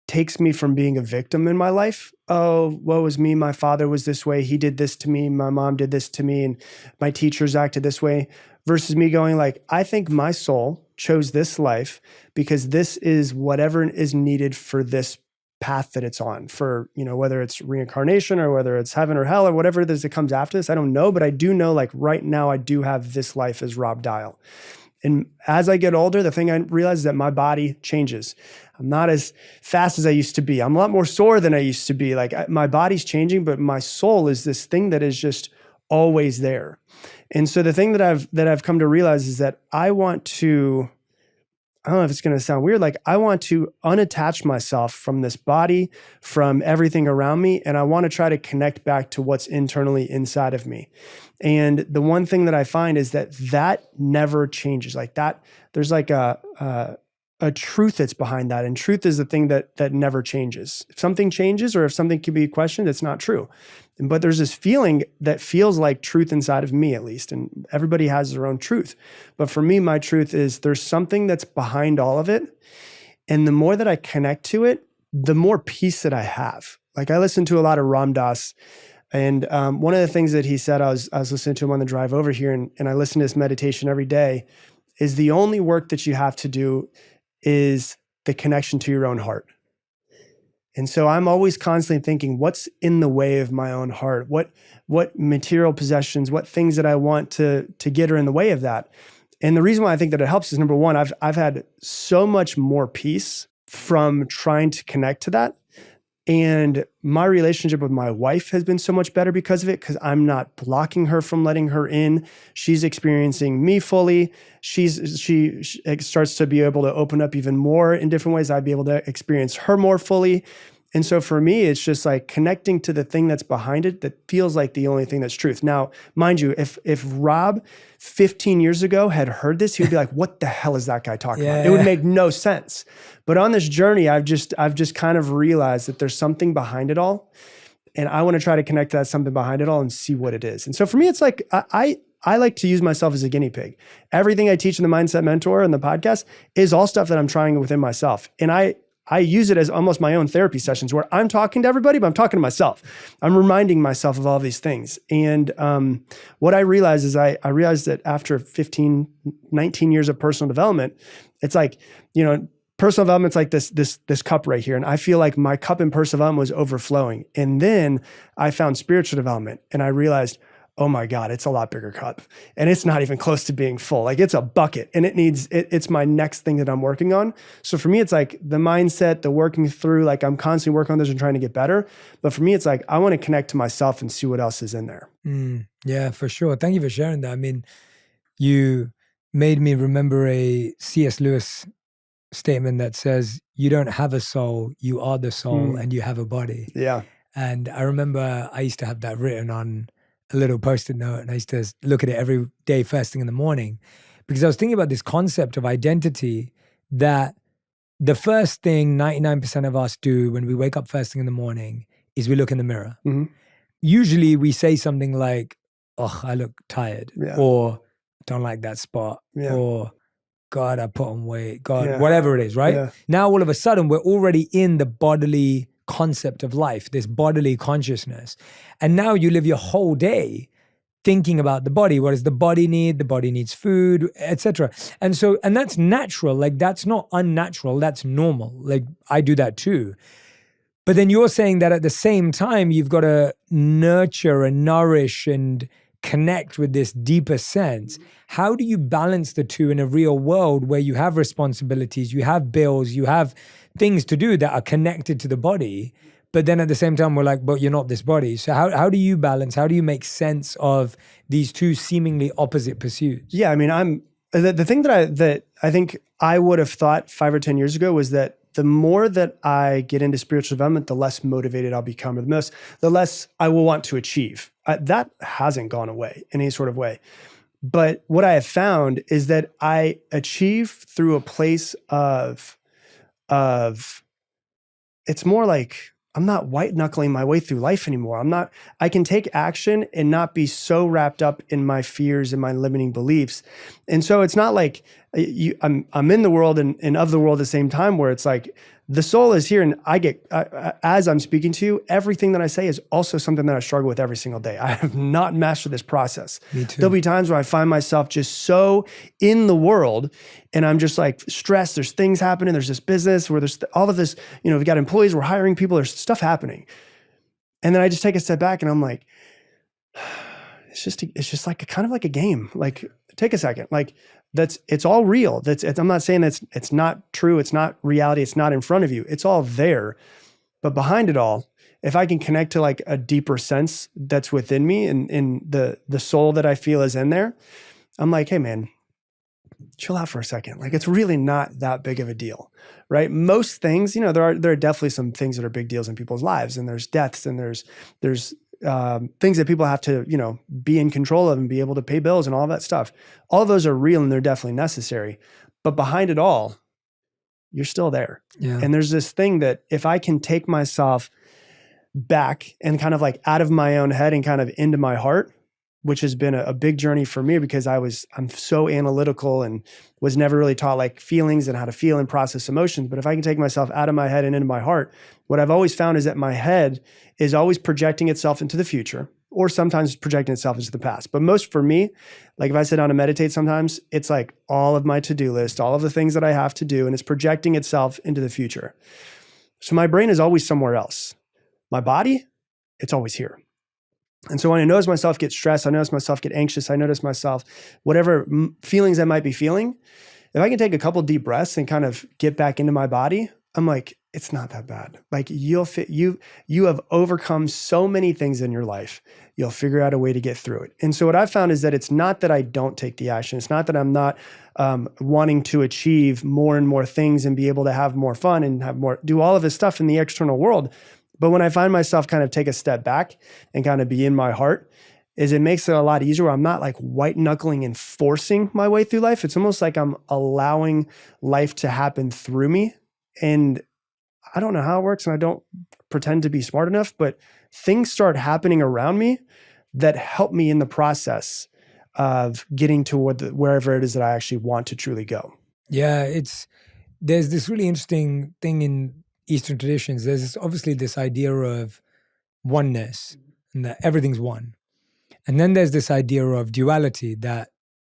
takes me from being a victim in my life. Oh, woe is me. My father was this way. He did this to me. My mom did this to me. And my teachers acted this way, versus me going like, I think my soul chose this life because this is whatever is needed for this path that it's on, for, whether it's reincarnation or whether it's heaven or hell or whatever it is that comes after this. I don't know, but I do know, like, right now I do have this life as Rob Dial. And as I get older, the thing I realize is that my body changes. I'm not as fast as I used to be. I'm a lot more sore than I used to be. Like, my body's changing, but my soul is this thing that is just always there. And so the thing that I've come to realize is that I want to, I don't know if it's going to sound weird, like, I want to unattach myself from this body, from everything around me, and I want to try to connect back to what's internally inside of me. And the one thing that I find is that never changes. Like, that there's like a truth that's behind that, and truth is the thing that never changes. If something changes or if something can be questioned, it's not true. But there's this feeling that feels like truth inside of me, at least, and everybody has their own truth. But for me, my truth is there's something that's behind all of it, and the more that I connect to it, the more peace that I have. Like, I listen to a lot of Ram Dass, and one of the things that he said, I was listening to him on the drive over here, and I listen to his meditation every day, is the only work that you have to do is the connection to your own heart. And so I'm always constantly thinking, what's in the way of my own heart? What material possessions, what things that I want to get are in the way of that? And the reason why I think that it helps is, number one, I've had so much more peace from trying to connect to that. And my relationship with my wife has been so much better because of it, because I'm not blocking her from letting her in. She's experiencing me fully. She starts to be able to open up even more in different ways. I'd be able to experience her more fully. And so for me, it's just like connecting to the thing that's behind it that feels like the only thing that's truth. Now, mind you, if Rob 15 years ago had heard this, he would be like, what the hell is that guy talking about? It would make no sense. But on this journey, I've just kind of realized that there's something behind it all. And I want to try to connect to that something behind it all and see what it is. And so for me, it's like, I like to use myself as a guinea pig. Everything I teach in the Mindset Mentor and the podcast is all stuff that I'm trying within myself. And I use it as almost my own therapy sessions where I'm talking to everybody, but I'm talking to myself. I'm reminding myself of all these things. And what I realized is I realized that after 15, 19 years of personal development, it's like, personal development's like this cup right here. And I feel like my cup in personal development was overflowing. And then I found spiritual development and I realized, oh my God, it's a lot bigger cup. And it's not even close to being full. Like, it's a bucket and it's my next thing that I'm working on. So for me, it's like the mindset, the working through, like, I'm constantly working on this and trying to get better. But for me, it's like, I want to connect to myself and see what else is in there. Yeah, for sure. Thank you for sharing that. I mean, you made me remember a C.S. Lewis statement that says, you don't have a soul, you are the soul, and you have a body. Yeah. And I remember I used to have that written on a little Post-it note, and I used to look at it every day first thing in the morning, because I was thinking about this concept of identity, that the first thing 99% of us do when we wake up first thing in the morning is we look in the mirror. Mm-hmm. Usually we say something like, oh, I look tired, or don't like that spot, or God, I put on weight, God, whatever it is, right? Yeah. Now all of a sudden we're already in the bodily concept of life, this bodily consciousness. And now you live your whole day thinking about the body. What does the body need? The body needs food, etc. And that's natural. Like, that's not unnatural. That's normal. Like, I do that too. But then you're saying that at the same time, you've got to nurture and nourish and connect with this deeper sense. How do you balance the two in a real world where you have responsibilities, you have bills, you have things to do that are connected to the body, but then at the same time we're like, but you're not this body. So how do you balance, how do you make sense of these two seemingly opposite pursuits? Yeah, I mean, the thing that I think I would have thought 5 or 10 years ago was that the more that I get into spiritual development, the less motivated I'll become, or the less I will want to achieve. That hasn't gone away in any sort of way. But what I have found is that I achieve through a place of of, it's more like I'm not white knuckling my way through life anymore. I can take action and not be so wrapped up in my fears and my limiting beliefs. And so it's not like I'm in the world and of the world at the same time, where it's like the soul is here, and as I'm speaking to you, everything that I say is also something that I struggle with every single day. I have not mastered this process. Me too. There'll be times where I find myself just so in the world, and I'm just like stressed. There's things happening. There's this business where there's all of this, we've got employees, we're hiring people, there's stuff happening. And then I just take a step back and I'm like, it's just like kind of like a game. Like, take a second. Like, it's all real. I'm not saying it's not true. It's not reality. It's not in front of you. It's all there. But behind it all, if I can connect to like a deeper sense that's within me and in the soul that I feel is in there, I'm like, hey man, chill out for a second. Like, it's really not that big of a deal, right? Most things, there are definitely some things that are big deals in people's lives, and there's deaths, and there's things that people have to, be in control of and be able to pay bills and all that stuff. All of those are real and they're definitely necessary. But behind it all, you're still there. Yeah. And there's this thing that if I can take myself back and kind of like out of my own head and kind of into my heart, which has been a big journey for me, because I'm so analytical and was never really taught like feelings and how to feel and process emotions. But if I can take myself out of my head and into my heart, what I've always found is that my head is always projecting itself into the future, or sometimes projecting itself into the past. But most for me, like if I sit down to meditate sometimes, it's like all of my to-do list, all of the things that I have to do, and it's projecting itself into the future. So my brain is always somewhere else. My body, it's always here. And so when I notice myself get stressed, I notice myself get anxious, I notice myself, whatever feelings I might be feeling, if I can take a couple deep breaths and kind of get back into my body, I'm like, it's not that bad. Like you have overcome so many things in your life. You'll figure out a way to get through it. And so what I've found is that it's not that I don't take the action. It's not that I'm not wanting to achieve more and more things and be able to have more fun and do all of this stuff in the external world. But when I find myself kind of take a step back and kind of be in my heart, it makes it a lot easier. I'm not like white knuckling and forcing my way through life. It's almost like I'm allowing life to happen through me. And I don't know how it works, and I don't pretend to be smart enough, but things start happening around me that help me in the process of getting to wherever it is that I actually want to truly go. Yeah, there's this really interesting thing in Eastern traditions. There's obviously this idea of oneness and that everything's one. And then there's this idea of duality, that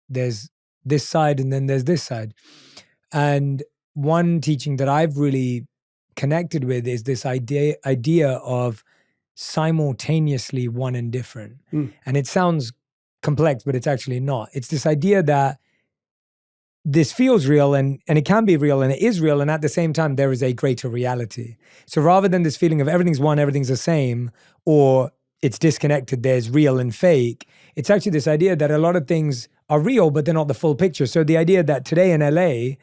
there's this side and then there's this side. And one teaching that I've really connected with is this idea of simultaneously one and different. And it sounds complex, but it's actually not. It's this idea that this feels real and it can be real and it is real, and at the same time there is a greater reality. So rather than this feeling of everything's one, everything's the same, or it's disconnected, there's real and fake, it's actually this idea that a lot of things are real but they're not the full picture. So the idea that today in LA,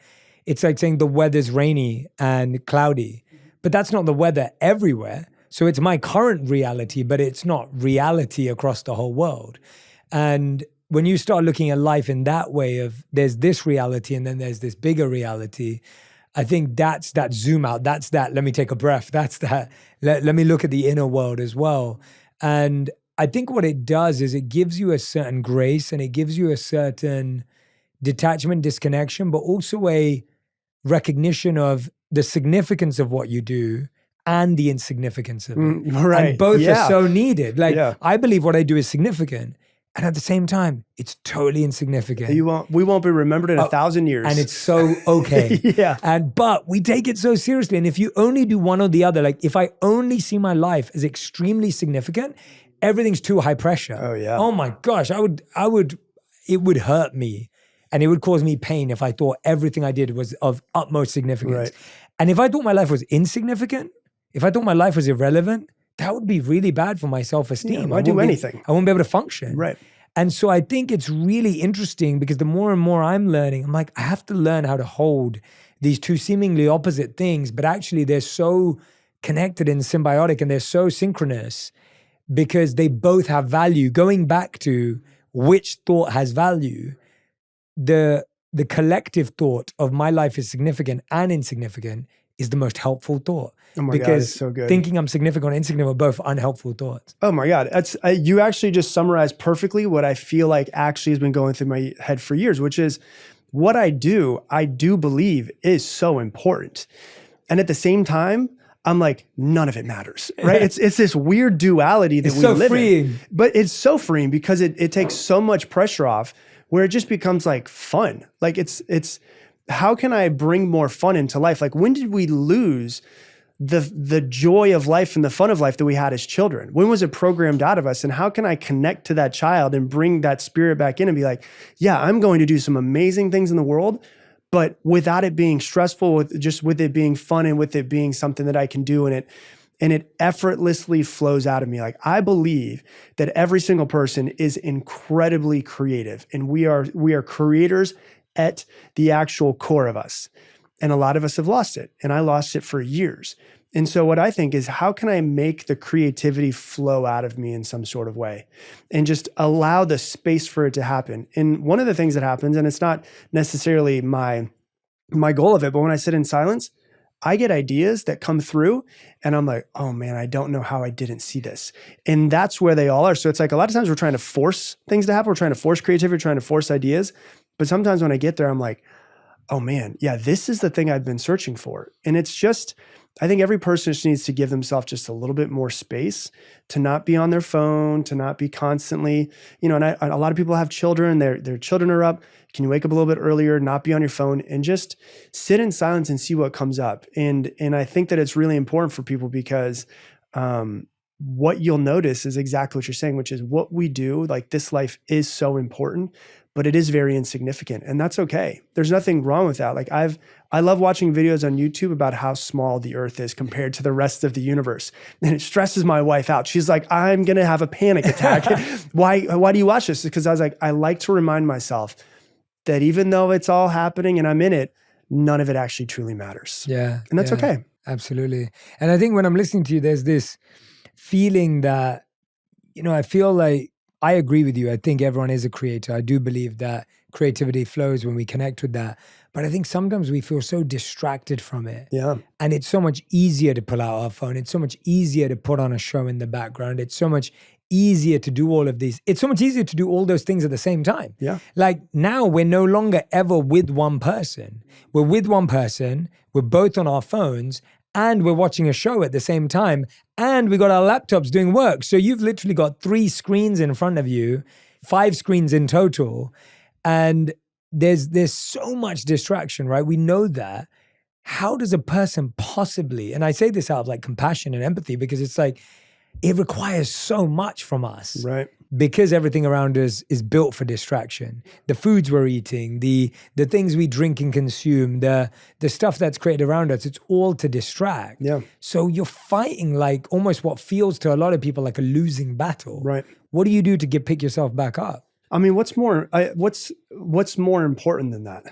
it's like saying the weather's rainy and cloudy, but that's not the weather everywhere. So it's my current reality, but it's not reality across the whole world. And when you start looking at life in that way of there's this reality and then there's this bigger reality, I think that's that zoom out. That's that, let me take a breath. That's that, let me look at the inner world as well. And I think what it does is it gives you a certain grace and it gives you a certain detachment, disconnection, but also a recognition of the significance of what you do and the insignificance of it. Right. And both are so needed. Like, Yeah. I believe what I do is significant. And at the same time, it's totally insignificant. We won't be remembered in 1,000 years. And it's so okay. Yeah. But we take it so seriously. And if you only do one or the other, like if I only see my life as extremely significant, everything's too high pressure. Oh, yeah. Oh my gosh, it would hurt me. And it would cause me pain if I thought everything I did was of utmost significance. Right. And if I thought my life was insignificant, if I thought my life was irrelevant, that would be really bad for my self-esteem. Yeah, why do anything? I won't be able to function. Right. And so I think it's really interesting because the more and more I'm learning, I'm like, I have to learn how to hold these two seemingly opposite things, but actually they're so connected and symbiotic and they're so synchronous because they both have value. Going back to which thought has value, the collective thought of my life is significant and insignificant is the most helpful thought. Oh my God, because it's so good. thinking I'm significant or insignificant are both unhelpful thoughts. Oh my God. You actually just summarized perfectly what I feel like actually has been going through my head for years, which is what I do believe is so important. And at the same time, I'm like, none of it matters, right? It's this weird duality that It's we so live freeing. in. But it's so freeing because it takes so much pressure off where it just becomes like fun. Like it's how can I bring more fun into life? Like when did we lose the joy of life and the fun of life that we had as children? When was it programmed out of us? And how can I connect to that child and bring that spirit back in and be like, yeah, I'm going to do some amazing things in the world, but without it being stressful, with it being fun and with it being something that I can do and it effortlessly flows out of me. Like I believe that every single person is incredibly creative and we are creators at the actual core of us. And a lot of us have lost it. And I lost it for years. And so what I think is, how can I make the creativity flow out of me in some sort of way and just allow the space for it to happen? And one of the things that happens, and it's not necessarily my goal of it, but when I sit in silence, I get ideas that come through and I'm like, oh man, I don't know how I didn't see this. And that's where they all are. So it's like a lot of times we're trying to force things to happen. We're trying to force creativity, we're trying to force ideas. But sometimes when I get there, I'm like, oh man, yeah, this is the thing I've been searching for. And it's just, I think every person just needs to give themselves just a little bit more space to not be on their phone, to not be constantly, and a lot of people have children, their children are up. Can you wake up a little bit earlier, not be on your phone and just sit in silence and see what comes up? And I think that it's really important for people because what you'll notice is exactly what you're saying, which is what we do, like this life is so important, but it is very insignificant and that's okay. There's nothing wrong with that. Like I love watching videos on YouTube about how small the earth is compared to the rest of the universe. And it stresses my wife out. She's like, I'm going to have a panic attack. Why do you watch this? Because I was like, I like to remind myself that even though it's all happening and I'm in it, none of it actually truly matters. Yeah. And that's okay. Absolutely. And I think when I'm listening to you, there's this feeling that, I feel like I agree with you. I think everyone is a creator. I do believe that creativity flows when we connect with that. But I think sometimes we feel so distracted from it. Yeah. And it's so much easier to pull out our phone. It's so much easier to put on a show in the background. It's so much easier to do all of these. It's so much easier to do all those things at the same time. Yeah. Like now we're no longer ever with one person. We're with one person. We're both on our phones and we're watching a show at the same time. And we got our laptops doing work. So you've literally got 3 screens in front of you, 5 screens in total. And there's so much distraction, right? We know that. How does a person possibly, and I say this out of like compassion and empathy because it's like, it requires so much from us. Right. Because everything around us is built for distraction. The foods we're eating, the things we drink and consume, the stuff that's created around us, it's all to distract. Yeah. So you're fighting like almost what feels to a lot of people like a losing battle. Right. What do you do to pick yourself back up? I mean, what's more important than that?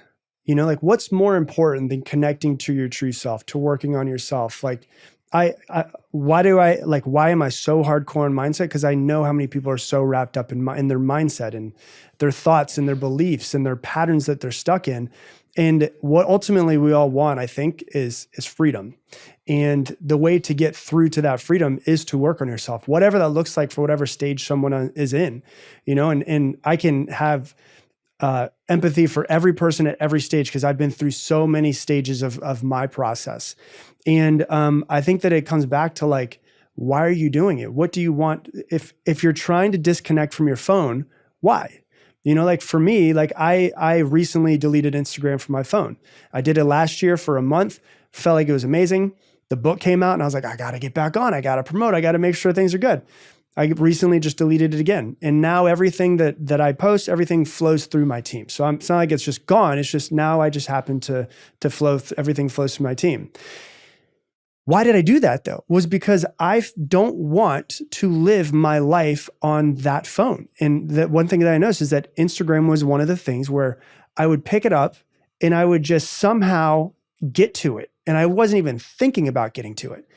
Like what's more important than connecting to your true self, to working on yourself? Like why am I so hardcore in mindset? Because I know how many people are so wrapped up in their mindset and their thoughts and their beliefs and their patterns that they're stuck in. And what ultimately we all want, I think, is freedom. And the way to get through to that freedom is to work on yourself, whatever that looks like for whatever stage someone is in, and I can have empathy for every person at every stage because I've been through so many stages of my process. And I think that it comes back to like, why are you doing it? What do you want? If you're trying to disconnect from your phone, why? Like for me, like I recently deleted Instagram from my phone. I did it last year for a month, felt like it was amazing. The book came out and I was like, I got to get back on. I got to promote. I got to make sure things are good. I recently just deleted it again. And now everything that I post, everything flows through my team. So it's not like it's just gone. It's just now I just happen to flow, everything flows through my team. Why did I do that though? Was because I don't want to live my life on that phone. And the one thing that I noticed is that Instagram was one of the things where I would pick it up and I would just somehow get to it. And I wasn't even thinking about getting to it.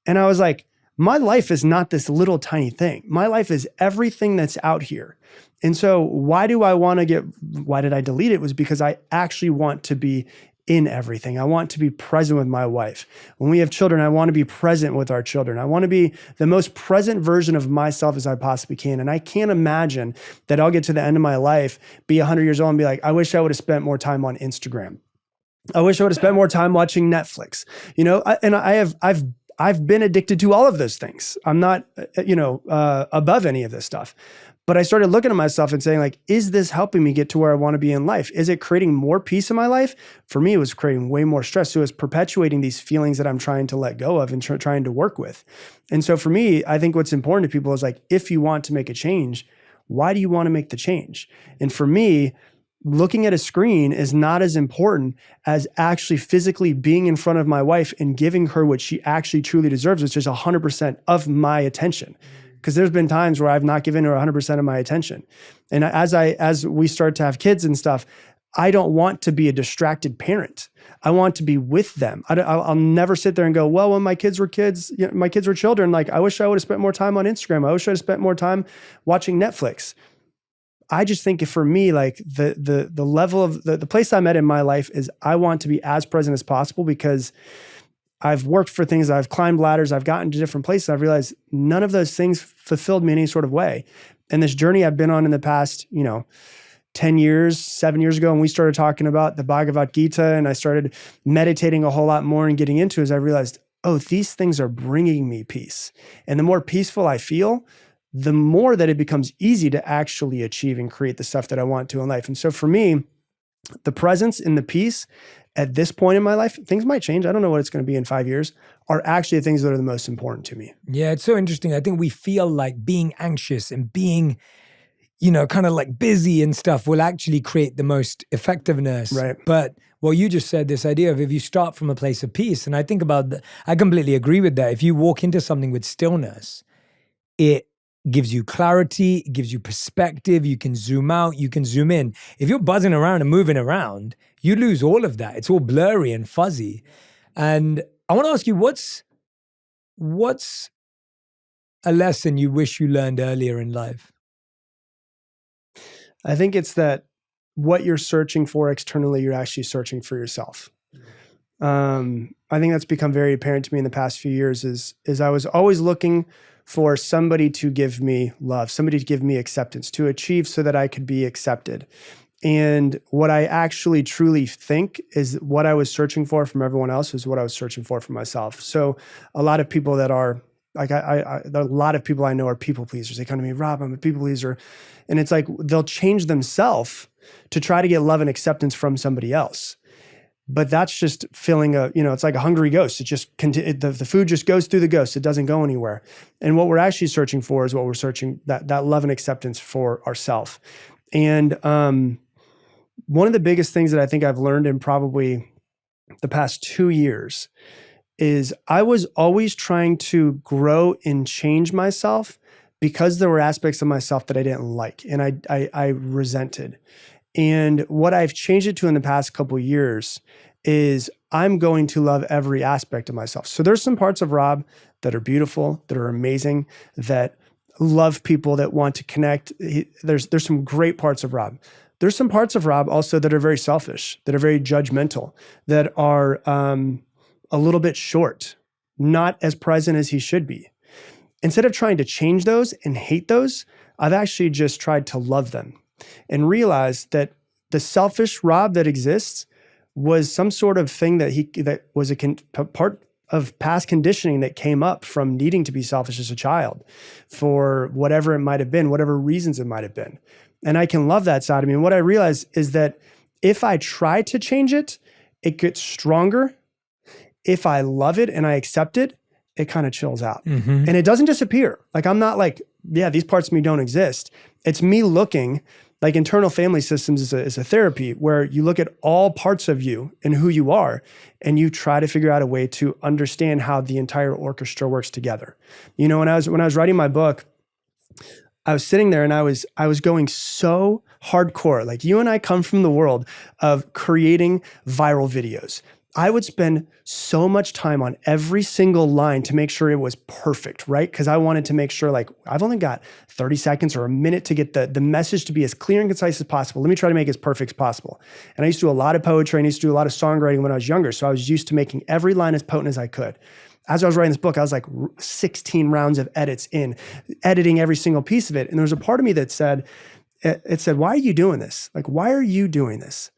And I was like, my life is not this little tiny thing. My life is everything that's out here. And so why did I delete it? Was because I actually want to be in everything. I want to be present with my wife. When we have children, I want to be present with our children. I want to be the most present version of myself as I possibly can. And I can't imagine that I'll get to the end of my life, be 100 years old and be like, I wish I would have spent more time on Instagram. I wish I would have spent more time watching Netflix. I've been addicted to all of those things. I'm not, above any of this stuff. But I started looking at myself and saying, like, is this helping me get to where I want to be in life? Is it creating more peace in my life? For me, it was creating way more stress. So it was perpetuating these feelings that I'm trying to let go of and trying to work with. And so for me, I think what's important to people is like, if you want to make a change, why do you want to make the change? And for me, looking at a screen is not as important as actually physically being in front of my wife and giving her what she actually truly deserves, which is 100% of my attention. Because there's been times where I've not given her 100% of my attention. And as we start to have kids and stuff, I don't want to be a distracted parent. I want to be with them. I'll never sit there and go, well, when my kids were my kids were children, like, I wish I would have spent more time on Instagram. I wish I would have spent more time watching Netflix. I just think for me, like the level of the place I'm at in my life is I want to be as present as possible, because I've worked for things, I've climbed ladders, I've gotten to different places. I've realized none of those things fulfilled me in any sort of way. And this journey I've been on in the past, 10 years, 7 years ago, when we started talking about the Bhagavad Gita and I started meditating a whole lot more and getting into it, I realized, oh, these things are bringing me peace. And the more peaceful I feel, the more that it becomes easy to actually achieve and create the stuff that I want to in life. And so for me, the presence and the peace at this point in my life, things might change. I don't know what it's going to be in 5 years, are actually the things that are the most important to me. Yeah, it's so interesting. I think we feel like being anxious and being, kind of like busy and stuff will actually create the most effectiveness. Right. But what you just said, this idea of if you start from a place of peace, and I think about I completely agree with that. If you walk into something with stillness, it gives you clarity, it gives you perspective, you can zoom out, you can zoom in. If you're buzzing around and moving around, you lose all of that. It's all blurry and fuzzy. And I want to ask you, what's a lesson you wish you learned earlier in life? I think it's that what you're searching for externally, you're actually searching for yourself. I think that's become very apparent to me in the past few years is I was always looking for somebody to give me love, somebody to give me acceptance, to achieve so that I could be accepted. And what I actually truly think is what I was searching for from everyone else was what I was searching for myself. So a lot of people that are like, a lot of people I know are people pleasers. They come to me, Rob, I'm a people pleaser. And it's like, they'll change themselves to try to get love and acceptance from somebody else. But that's just filling it's like a hungry ghost. It just, the food just goes through the ghost. It doesn't go anywhere. And what we're actually searching for is what we're searching, that love and acceptance for ourselves. And one of the biggest things that I think I've learned in probably the past 2 years is I was always trying to grow and change myself because there were aspects of myself that I didn't like and I resented. And what I've changed it to in the past couple of years is I'm going to love every aspect of myself. So there's some parts of Rob that are beautiful, that are amazing, that love people, that want to connect. There's some great parts of Rob. There's some parts of Rob also that are very selfish, that are very judgmental, that are a little bit short, not as present as he should be. Instead of trying to change those and hate those, I've actually just tried to love them and realize that the selfish Rob that exists was some sort of thing that was a part of past conditioning that came up from needing to be selfish as a child for whatever it might have been, whatever reasons it might have been. And I can love that side of me. And what I realize is that if I try to change it, it gets stronger. If I love it and I accept it, it kind of chills out. Mm-hmm. And it doesn't disappear. Like, I'm not like, yeah, these parts of me don't exist. It's me looking, like internal family systems is a therapy where you look at all parts of you and who you are, and you try to figure out a way to understand how the entire orchestra works together. When I was writing my book, I was sitting there and I was going so hardcore. Like, you and I come from the world of creating viral videos I would spend so much time on every single line to make sure it was perfect, right? Because I wanted to make sure, like, I've only got 30 seconds or a minute to get the message to be as clear and concise as possible. Let me try to make it as perfect as possible. And I used to do a lot of poetry, and I used to do a lot of songwriting when I was younger. So I was used to making every line as potent as I could. As I was writing this book, I was like 16 rounds of edits in, editing every single piece of it. And there was a part of me that said, why are you doing this? Like, why are you doing this?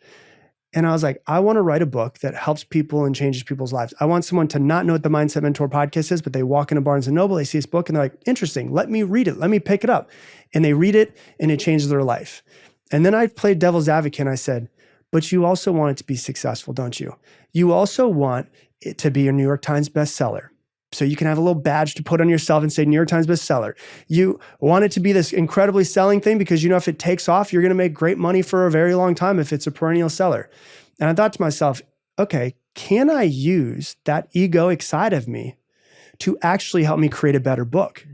And I was like, I want to write a book that helps people and changes people's lives. I want someone to not know what the Mindset Mentor podcast is, but they walk into Barnes & Noble, they see this book and they're like, interesting, let me read it. Let me pick it up. And they read it and it changes their life. And then I played devil's advocate and I said, but you also want it to be successful, don't you? You also want it to be a New York Times bestseller. So you can have a little badge to put on yourself and say New York Times bestseller. You want it to be this incredibly selling thing because you know if it takes off, you're going to make great money for a very long time if it's a perennial seller. And I thought to myself, okay, can I use that egoic side of me to actually help me create a better book?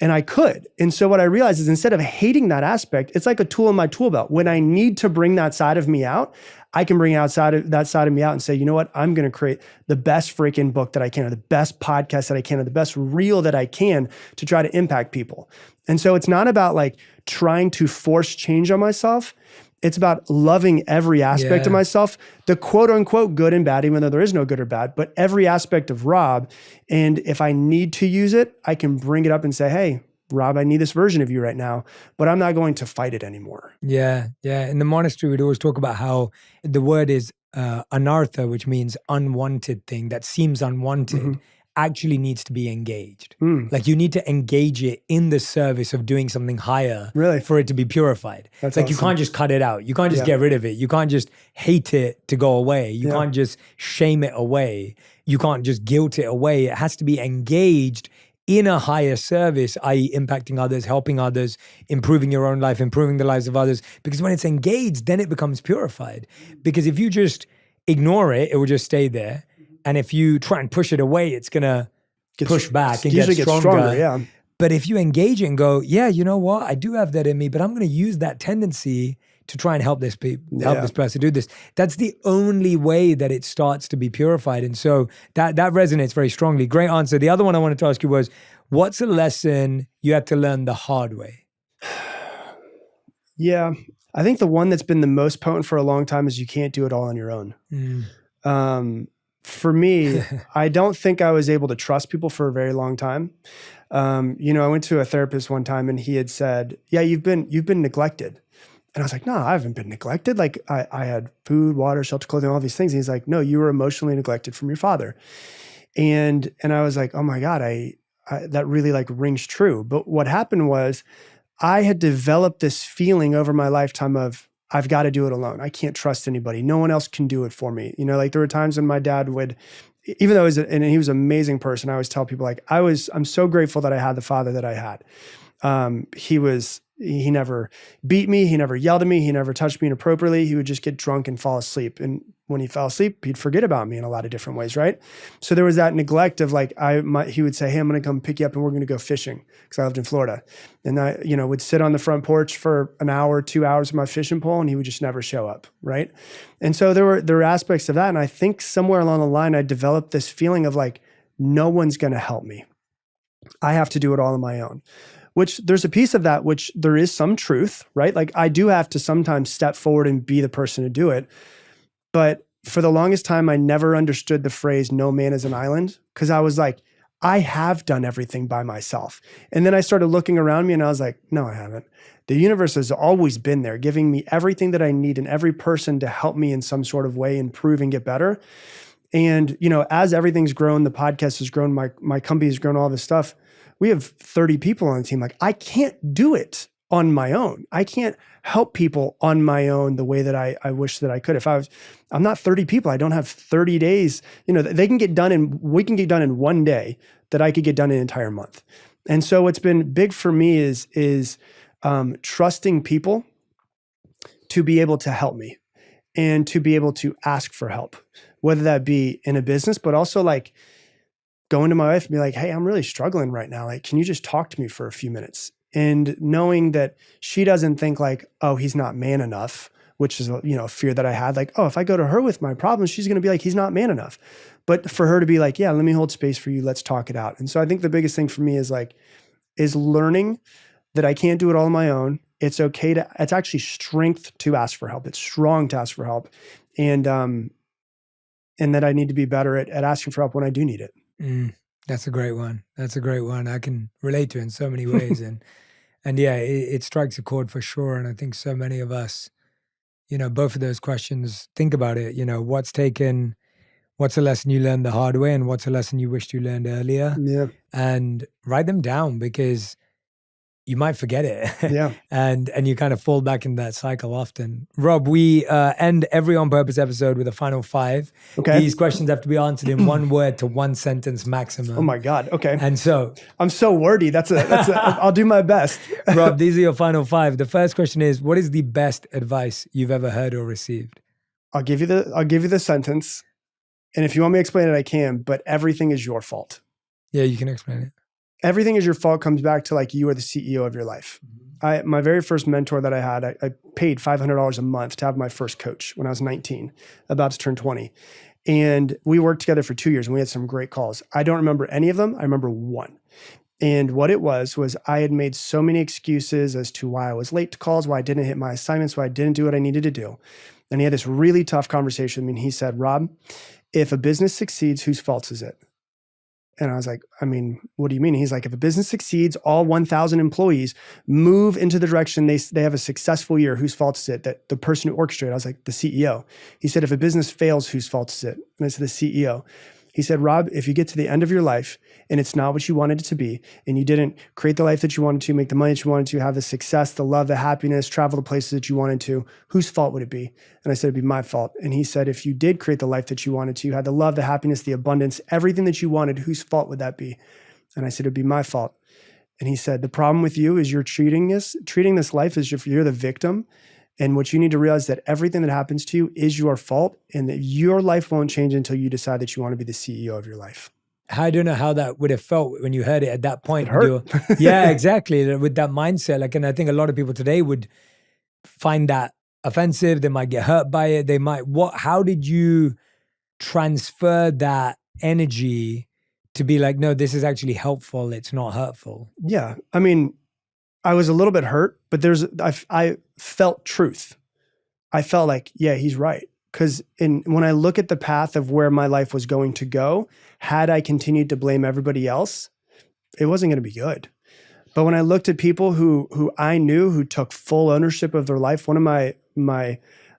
And I could. And so what I realized is instead of hating that aspect, it's like a tool in my tool belt. When I need to bring that side of me out, I can bring that side of me out and say, you know what? I'm going to create the best freaking book that I can, or the best podcast that I can, or the best reel that I can to try to impact people. And so it's not about like trying to force change on myself. It's about loving every aspect of myself, the quote unquote good and bad, even though there is no good or bad, but every aspect of Rob. And if I need to use it, I can bring it up and say, hey, Rob, I need this version of you right now, but I'm not going to fight it anymore. Yeah. In the monastery, we'd always talk about how the word is anartha, which means unwanted thing that seems unwanted, actually needs to be engaged. Like you need to engage it in the service of doing something higher for it to be purified. That's like awesome. You can't just cut it out. You can't just get rid of it. You can't just hate it to go away. You can't just shame it away. You can't just guilt it away. It has to be engaged in a higher service, i.e. impacting others, helping others, improving your own life, improving the lives of others. Because when it's engaged, then it becomes purified. Because if you just ignore it, it will just stay there. And if you try and push it away, it's going to push back and get stronger. But if you engage it and go, yeah, you know what? I do have that in me, but I'm going to use that tendency to try and help this person do this. That's the only way that it starts to be purified. And so that resonates very strongly. Great answer. The other one I wanted to ask you was, what's a lesson you had to learn the hard way? Yeah. I think the one that's been the most potent for a long time is you can't do it all on your own. For me, I don't think I was able to trust people for a very long time. I went to a therapist one time and he had said, yeah, you've been neglected. And I was like, no, I haven't been neglected. Like I had food, water, shelter, clothing, all these things. And he's like, no, you were emotionally neglected from your father. And I was like, oh my God, I that really like rings true. But what happened was I had developed this feeling over my lifetime of, I've got to do it alone. I can't trust anybody. No one else can do it for me. Like there were times when my dad would, even though he was an amazing person, I always tell people like, I'm so grateful that I had the father that I had. He never beat me. He never yelled at me. He never touched me inappropriately. He would just get drunk and fall asleep. And when he fell asleep, he'd forget about me in a lot of different ways, right? So there was that neglect of like, he would say, hey, I'm going to come pick you up and we're going to go fishing because I lived in Florida. And I, would sit on the front porch for an hour, 2 hours with my fishing pole and he would just never show up, right? And so there were aspects of that. And I think somewhere along the line, I developed this feeling of like, no one's going to help me. I have to do it all on my own. Which there's a piece of that, which there is some truth, right? Like I do have to sometimes step forward and be the person to do it. But for the longest time, I never understood the phrase, no man is an island. Because I was like, I have done everything by myself. And then I started looking around me and I was like, no, I haven't. The universe has always been there, giving me everything that I need and every person to help me in some sort of way improve and get better. And, as everything's grown, the podcast has grown, my company has grown, all this stuff. We have 30 people on the team. Like I can't do it on my own. I can't help people on my own the way that I wish that I could. I'm not 30 people. I don't have 30 days. They can get done we can get done in one day that I could get done in an entire month. And so what's been big for me is trusting people to be able to help me and to be able to ask for help, whether that be in a business, but also like going to my wife and be like, hey, I'm really struggling right now. Like, can you just talk to me for a few minutes? And knowing that she doesn't think like, oh, he's not man enough which is a fear that I had. Like, oh, if I go to her with my problems, she's going to be like, he's not man enough. But for her to be like, yeah, let me hold space for you. Let's talk it out. And so I think the biggest thing for me is learning that I can't do it all on my own. It's okay it's actually strength to ask for help. It's strong to ask for help. And that I need to be better at asking for help when I do need it. That's a great one. That's a great one. I can relate to it in so many ways. And yeah, it strikes a chord for sure. And I think so many of us, both of those questions, think about it, what's a lesson you learned the hard way and what's a lesson you wished you learned earlier? Yeah. And write them down because you might forget it. Yeah. and you kind of fall back in that cycle often. Rob, we end every On Purpose episode with a final 5. Okay. These questions have to be answered in 1 word to 1 sentence maximum. Oh my God. Okay. And so I'm so wordy. I'll do my best. Rob, these are your final 5. The first question is, what is the best advice you've ever heard or received? I'll give you the sentence. And if you want me to explain it, I can, but everything is your fault. Yeah, you can explain it. Everything is your fault comes back to you are the CEO of your life. My very first mentor that I had, I paid $500 a month to have my first coach when I was 19, about to turn 20. And we worked together for 2 years and we had some great calls. I don't remember any of them. I remember one. And what it was I had made so many excuses as to why I was late to calls, why I didn't hit my assignments, why I didn't do what I needed to do. And he had this really tough conversation with me. And he said, Rob, if a business succeeds, whose fault is it? And I was like, what do you mean? He's like, if a business succeeds, all 1,000 employees move into the direction they have a successful year, whose fault is it? That the person who orchestrated. I was like, the CEO. He said, if a business fails, whose fault is it? And I said, the CEO. He said, Rob, if you get to the end of your life and it's not what you wanted it to be, and you didn't create the life that you wanted to, make the money that you wanted to, have the success, the love, the happiness, travel the places that you wanted to, whose fault would it be? And I said, it'd be my fault. And he said, if you did create the life that you wanted to, had the love, the happiness, the abundance, everything that you wanted, whose fault would that be? And I said, it'd be my fault. And he said, the problem with you is you're treating this life as if you're the victim. And what you need to realize that everything that happens to you is your fault and that your life won't change until you decide that you want to be the CEO of your life. I don't know how that would have felt when you heard it at that point. It hurt. Yeah, exactly. With that mindset. And I think a lot of people today would find that offensive. They might get hurt by it. How did you transfer that energy to be like, no, this is actually helpful. It's not hurtful. Yeah. I was a little bit hurt, but I felt truth. I felt like, yeah, he's right. Because when I look at the path of where my life was going to go, had I continued to blame everybody else, it wasn't going to be good. But when I looked at people who I knew who took full ownership of their life, one of my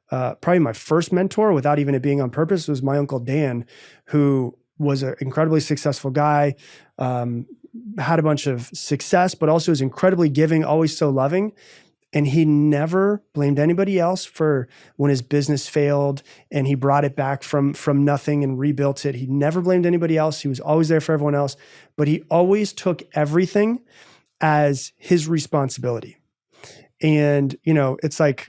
probably my first mentor, without even it being on purpose, was my Uncle Dan, who was an incredibly successful guy, had a bunch of success, but also was incredibly giving, always so loving. And he never blamed anybody else for when his business failed and he brought it back from nothing and rebuilt it. He never blamed anybody else. He was always there for everyone else, but he always took everything as his responsibility. And, it's like,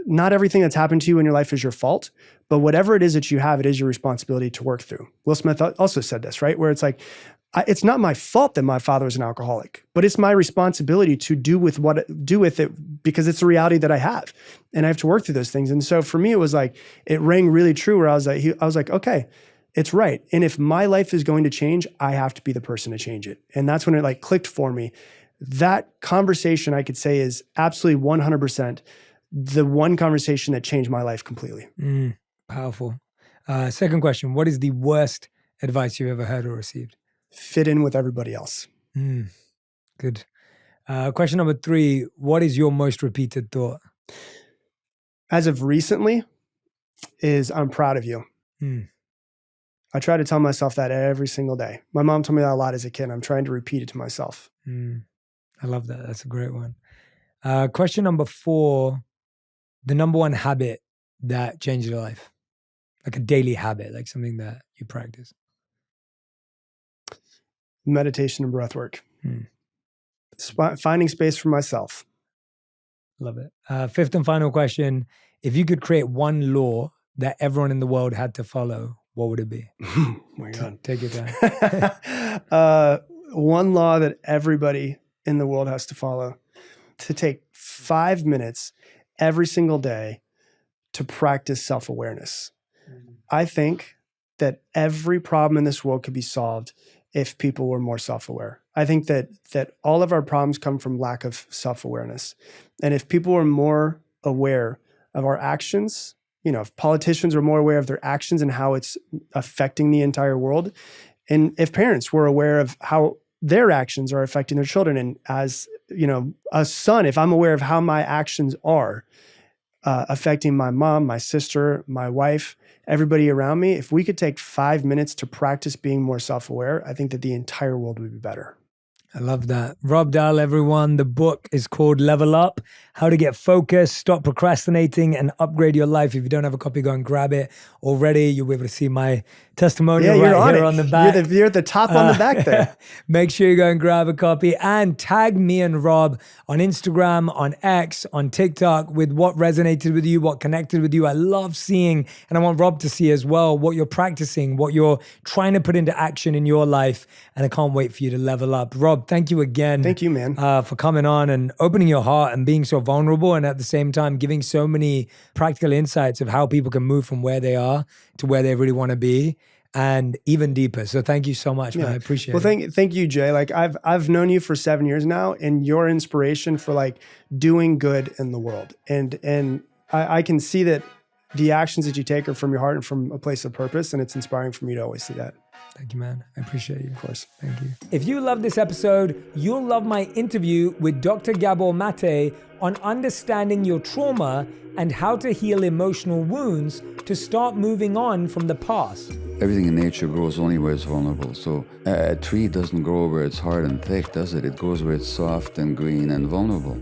not everything that's happened to you in your life is your fault, but whatever it is that you have, it is your responsibility to work through. Will Smith also said this, right? Where it's like, it's not my fault that my father was an alcoholic, but it's my responsibility to do with it because it's a reality that I have, and I have to work through those things. And so for me, it was like, it rang really true where I was like, okay, it's right. And if my life is going to change, I have to be the person to change it. And that's when it clicked for me. That conversation, I could say, is absolutely 100% the one conversation that changed my life completely. Powerful. Second question, what is the worst advice you've ever heard or received? Fit in with everybody else. Good. Question number 3, what is your most repeated thought? As of recently, is I'm proud of you. I try to tell myself that every single day. My mom told me that a lot as a kid. I'm trying to repeat it to myself. I love that. That's a great one. Question number 4, the number one habit that changed your life, like a daily habit, like something that you practice. Meditation and breath work. Finding space for myself. Love it. 5th and final question. If you could create one law that everyone in the world had to follow, what would it be? Oh my God. Take your time. One law that everybody in the world has to follow: to take 5 minutes every single day to practice self-awareness. I think that every problem in this world could be solved if people were more self-aware. I think that all of our problems come from lack of self-awareness. And if people were more aware of our actions, if politicians are more aware of their actions and how it's affecting the entire world, and if parents were aware of how their actions are affecting their children, and as a son, if I'm aware of how my actions are affecting my mom, my sister, my wife, everybody around me, if we could take 5 minutes to practice being more self-aware, I think that the entire world would be better. I love that. Rob Dahl, everyone. The book is called Level Up, How to Get Focused, Stop Procrastinating, and Upgrade Your Life. If you don't have a copy, go and grab it already. You'll be able to see my testimonial right here on the back. You're at the top on the back there. Make sure you go and grab a copy and tag me and Rob on Instagram, on X, on TikTok with what resonated with you, what connected with you. I love seeing, and I want Rob to see as well, what you're practicing, what you're trying to put into action in your life. And I can't wait for you to level up. Rob, thank you again. Thank you, man. For coming on and opening your heart and being so vulnerable, and at the same time giving so many practical insights of how people can move from where they are to where they really want to be, and even deeper. So thank you so much, man. I appreciate it. Well, thank you, Jay. Like I've known you for 7 years now, and your inspiration for like doing good in the world. And I can see that the actions that you take are from your heart and from a place of purpose, and it's inspiring for me to always see that. Thank you, man. I appreciate you. Of course. Thank you. If you love this episode, you'll love my interview with Dr. Gabor Mate on understanding your trauma and how to heal emotional wounds to start moving on from the past. Everything in nature grows only where it's vulnerable. So a tree doesn't grow where it's hard and thick, does it? It grows where it's soft and green and vulnerable.